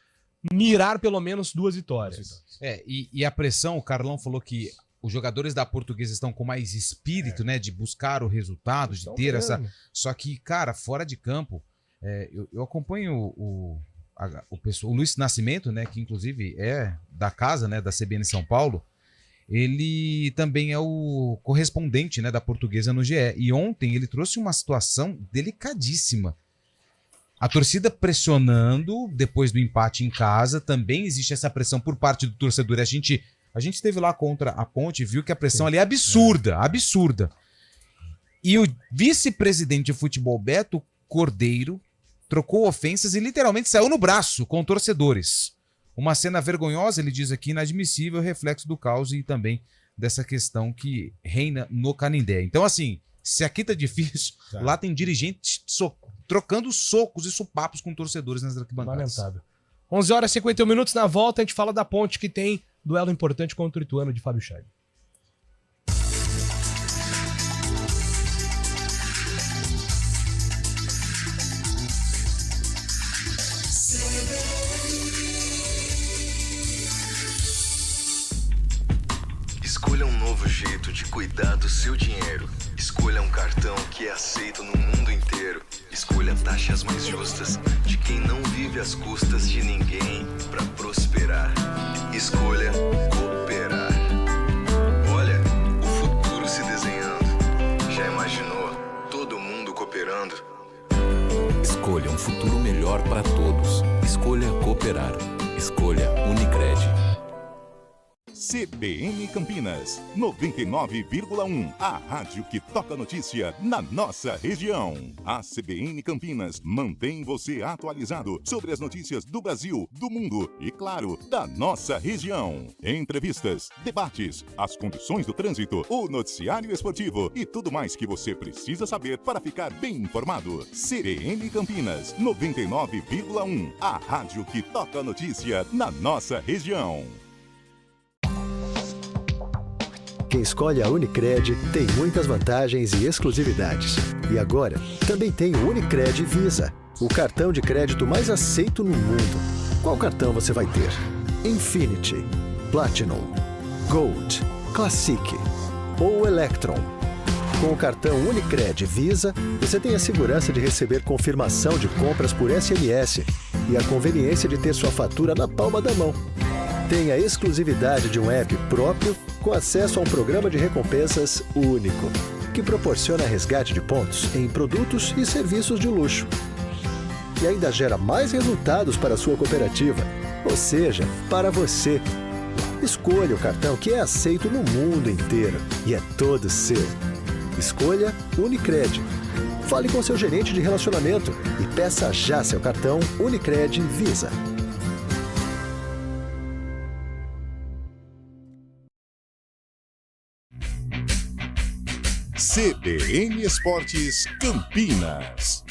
mirar pelo menos 2 vitórias. E a pressão, o Carlão falou que os jogadores da Portuguesa estão com mais espírito, né, de buscar o resultado, de ter essa... Só que, cara, fora de campo, eu acompanho o Luiz Nascimento, né, que inclusive é da casa, né, da CBN São Paulo. Ele também é o correspondente, né, da Portuguesa no GE. E ontem ele trouxe uma situação delicadíssima. A torcida pressionando depois do empate em casa. Também existe essa pressão por parte do torcedor. A gente esteve lá contra a Ponte e viu que a pressão ali é absurda, absurda. E o vice-presidente de futebol, Beto Cordeiro, trocou ofensas e literalmente saiu no braço com torcedores. Uma cena vergonhosa, ele diz aqui, inadmissível, reflexo do caos e também dessa questão que reina no Canindé. Então, assim, se aqui tá difícil, lá tem dirigentes trocando socos e sopapos com torcedores nas arquibancadas. Lamentável. 11 horas e 51 minutos, na volta a gente fala da Ponte, que tem duelo importante contra o Ituano de Fábio Chaves. Escolha um novo jeito de cuidar do seu dinheiro. Escolha um cartão que é aceito no mundo inteiro. Escolha taxas mais justas de quem não vive às custas de ninguém para prosperar. Escolha cooperar. Olha, o futuro se desenhando. Já imaginou todo mundo cooperando? Escolha um futuro melhor para todos. Escolha cooperar. Escolha Unicred. CBN Campinas, 99,1. A rádio que toca notícia na nossa região. A CBN Campinas mantém você atualizado sobre as notícias do Brasil, do mundo e, claro, da nossa região. Entrevistas, debates, as condições do trânsito, o noticiário esportivo e tudo mais que você precisa saber para ficar bem informado. CBN Campinas, 99,1. A rádio que toca notícia na nossa região. Quem escolhe a Unicred tem muitas vantagens e exclusividades. E agora, também tem o Unicred Visa, o cartão de crédito mais aceito no mundo. Qual cartão você vai ter? Infinity, Platinum, Gold, Classic ou Electron? Com o cartão Unicred Visa, você tem a segurança de receber confirmação de compras por SMS e a conveniência de ter sua fatura na palma da mão. Tem a exclusividade de um app próprio com acesso a um programa de recompensas único, que proporciona resgate de pontos em produtos e serviços de luxo. E ainda gera mais resultados para a sua cooperativa, ou seja, para você. Escolha o cartão que é aceito no mundo inteiro e é todo seu. Escolha Unicred. Fale com seu gerente de relacionamento e peça já seu cartão Unicred Visa. CBN Esportes Campinas.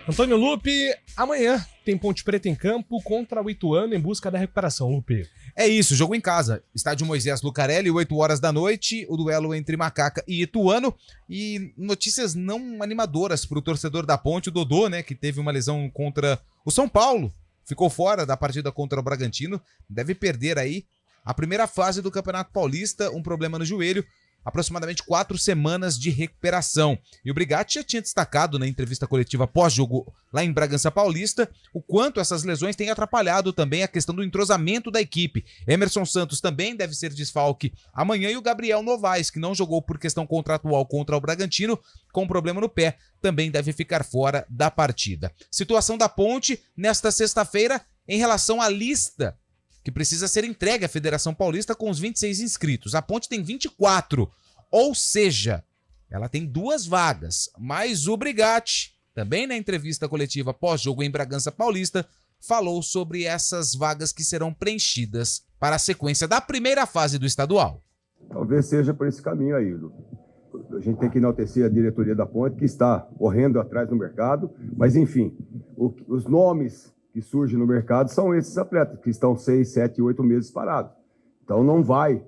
Antônio Lupe, amanhã tem Ponte Preta em campo contra o Ituano em busca da recuperação, Lupe. É isso, jogo em casa. Estádio Moisés Lucarelli, 8 horas da noite, o duelo entre Macaca e Ituano. E notícias não animadoras para o torcedor da Ponte, o Dodô, né, que teve uma lesão contra o São Paulo. Ficou fora da partida contra o Bragantino, deve perder aí a primeira fase do Campeonato Paulista, um problema no joelho. aproximadamente 4 semanas de recuperação. E o Brigatti já tinha destacado na entrevista coletiva pós-jogo lá em Bragança Paulista o quanto essas lesões têm atrapalhado também a questão do entrosamento da equipe. Emerson Santos também deve ser desfalque amanhã e o Gabriel Novaes, que não jogou por questão contratual contra o Bragantino, com problema no pé, também deve ficar fora da partida. Situação da Ponte nesta sexta-feira em relação à lista que precisa ser entregue à Federação Paulista com os 26 inscritos. A Ponte tem 24, ou seja, ela tem 2 vagas, mas o Brigatti, também na entrevista coletiva pós-jogo em Bragança Paulista, falou sobre essas vagas que serão preenchidas para a sequência da primeira fase do estadual. Talvez seja por esse caminho aí, Lu. A gente tem que enaltecer a diretoria da Ponte, que está correndo atrás no mercado, mas enfim, os nomes que surgem no mercado são esses atletas que estão 6, 7, 8 meses parados. Então não vai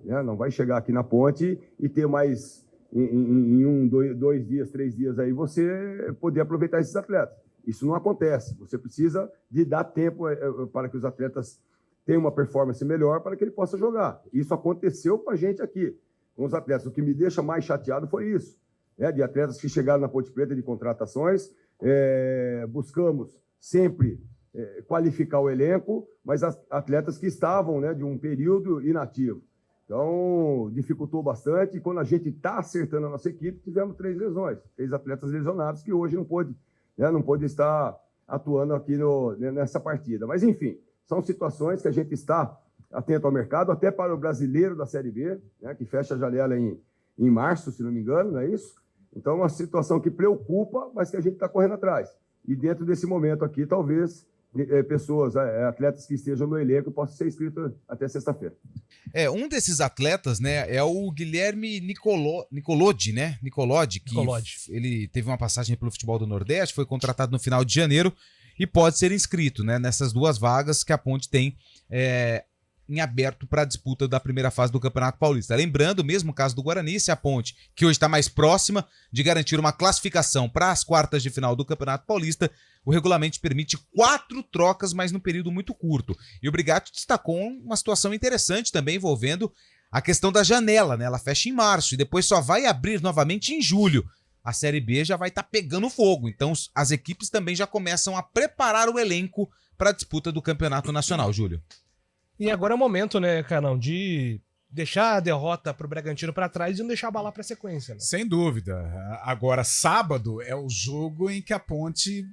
chegar aqui na Ponte e ter mais em 2 dias, 3 dias aí você poder aproveitar esses atletas. Isso não acontece. Você precisa de dar tempo para que os atletas tenham uma performance melhor para que ele possa jogar. Isso aconteceu com a gente aqui, com os atletas. O que me deixa mais chateado foi isso, de atletas que chegaram na Ponte Preta de contratações. Buscamos sempre qualificar o elenco, mas atletas que estavam de um período inativo. Então, dificultou bastante. E quando a gente está acertando a nossa equipe, tivemos 3 lesões, 3 atletas lesionados que hoje não pôde estar atuando aqui nessa partida. Mas, enfim, são situações que a gente está atento ao mercado, até para o brasileiro da Série B, que fecha a janela em março, se não me engano, não é isso? Então, é uma situação que preocupa, mas que a gente está correndo atrás. E dentro desse momento aqui, talvez pessoas, atletas que estejam no elenco possam ser inscritos até sexta-feira. Um desses atletas, é o Guilherme Nicolodi, que ele teve uma passagem pelo futebol do Nordeste, foi contratado no final de janeiro e pode ser inscrito, nessas 2 vagas que a Ponte tem em aberto para a disputa da primeira fase do Campeonato Paulista. Lembrando, mesmo caso do Guarani, se a Ponte, que hoje está mais próxima de garantir uma classificação para as quartas de final do Campeonato Paulista, o regulamento permite 4 trocas, mas num período muito curto. E o Brigatti destacou uma situação interessante também envolvendo a questão da janela, Ela fecha em março e depois só vai abrir novamente em julho. A Série B já vai estar pegando fogo, então as equipes também já começam a preparar o elenco para a disputa do Campeonato Nacional, Júlio. E agora é o momento, Canão, de deixar a derrota pro Bragantino para trás e não deixar abalar para a sequência. Sem dúvida. Agora, sábado é o jogo em que a Ponte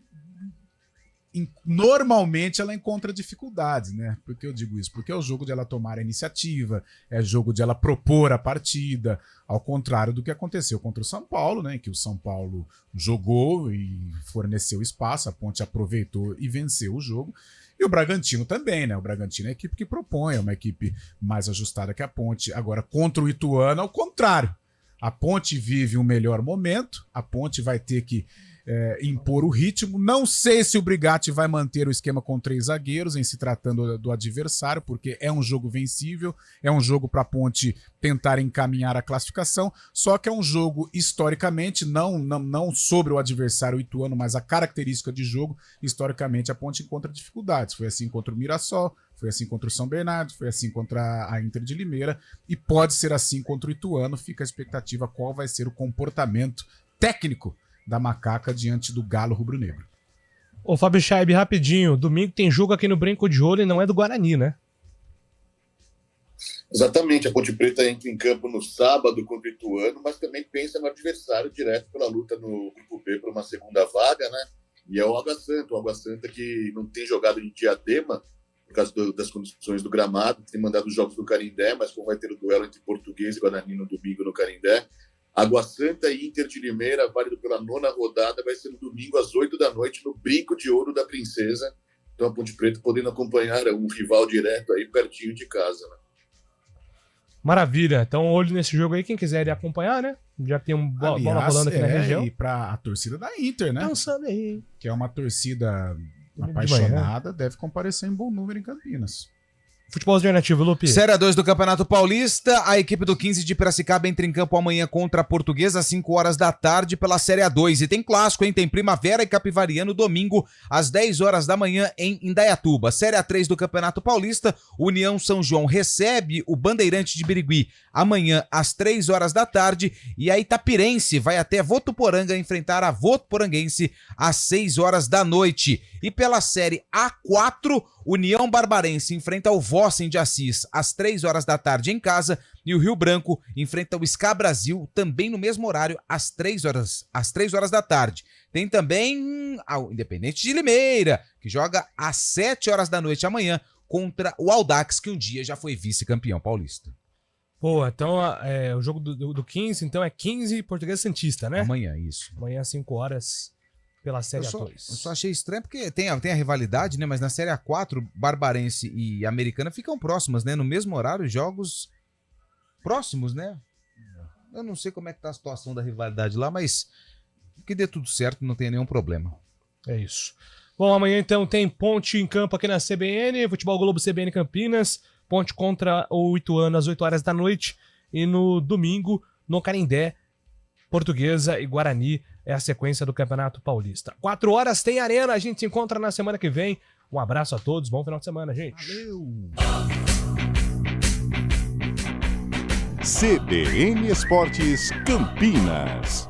normalmente ela encontra dificuldades, Por que eu digo isso? Porque é o jogo de ela tomar a iniciativa, é o jogo de ela propor a partida, ao contrário do que aconteceu contra o São Paulo, em que o São Paulo jogou e forneceu espaço, a Ponte aproveitou e venceu o jogo. E o Bragantino também, O Bragantino é a equipe que propõe, é uma equipe mais ajustada que a Ponte. Agora, contra o Ituano, ao contrário. A Ponte vive um melhor momento, a Ponte vai ter que impor o ritmo. Não sei se o Brigatti vai manter o esquema com 3 zagueiros em se tratando do adversário, porque é um jogo vencível, é um jogo para a Ponte tentar encaminhar a classificação, só que é um jogo historicamente, não sobre o adversário ituano, mas a característica de jogo, historicamente a Ponte encontra dificuldades. Foi assim contra o Mirassol, foi assim contra o São Bernardo, foi assim contra a Inter de Limeira e pode ser assim contra o Ituano. Fica a expectativa qual vai ser o comportamento técnico da Macaca diante do Galo rubro-negro. Ô Fábio Chaib, rapidinho, domingo tem jogo aqui no Brinco de Ouro e não é do Guarani, Exatamente, a Ponte Preta entra em campo no sábado contra o Ituano, mas também pensa no adversário direto pela luta no Grupo B por uma segunda vaga, E é o Água Santa que não tem jogado em Diadema por causa das condições do gramado, tem mandado os jogos do Canindé, mas como vai ter o duelo entre Português e Guarani no domingo no Canindé, Água Santa e Inter de Limeira, válido pela 9ª rodada, vai ser no domingo às 8 da noite no Brinco de Ouro da Princesa. Então a Ponte Preta podendo acompanhar um rival direto aí pertinho de casa. Maravilha. Então olho nesse jogo aí, quem quiser ir acompanhar, Já tem bola rolando aqui na região. E para a torcida da Inter, Pensando aí. Que é uma torcida apaixonada, deve comparecer em bom número em Campinas. Futebol alternativo, Lupe. Série A2 do Campeonato Paulista, a equipe do 15 de Piracicaba entra em campo amanhã contra a Portuguesa às 5 horas da tarde pela Série A2. E tem clássico, hein? Tem Primavera e Capivariano domingo às 10 horas da manhã em Indaiatuba. Série A3 do Campeonato Paulista, União São João recebe o Bandeirante de Birigui amanhã às 3 horas da tarde. E a Itapirense vai até Votuporanga enfrentar a Votuporanguense às 6 horas da noite. E pela Série A4, União Barbarense enfrenta o Vossen de Assis às 3 horas da tarde em casa e o Rio Branco enfrenta o SCA Brasil também no mesmo horário às 3 horas da tarde. Tem também o Independente de Limeira, que joga às 7 horas da noite amanhã contra o Audax, que um dia já foi vice-campeão paulista. Pô, então o jogo do 15, então é 15 Portuguesa Santista, né? Amanhã, isso. Amanhã às 5 horas pela Série A2. Eu só achei estranho porque tem a rivalidade, né? Mas na Série A4, Barbarense e Americana ficam próximas, né? No mesmo horário, jogos próximos, né? Eu não sei como é que tá a situação da rivalidade lá, mas que dê tudo certo, não tem nenhum problema. É isso. Bom, amanhã então tem Ponte em campo aqui na CBN, Futebol Globo CBN Campinas, Ponte contra o Ituano às 8 horas da noite e no domingo, no Canindé, Portuguesa e Guarani é a sequência do Campeonato Paulista. 4 horas tem Arena, a gente se encontra na semana que vem. Um abraço a todos, bom final de semana, gente. Valeu! CBN Esportes Campinas.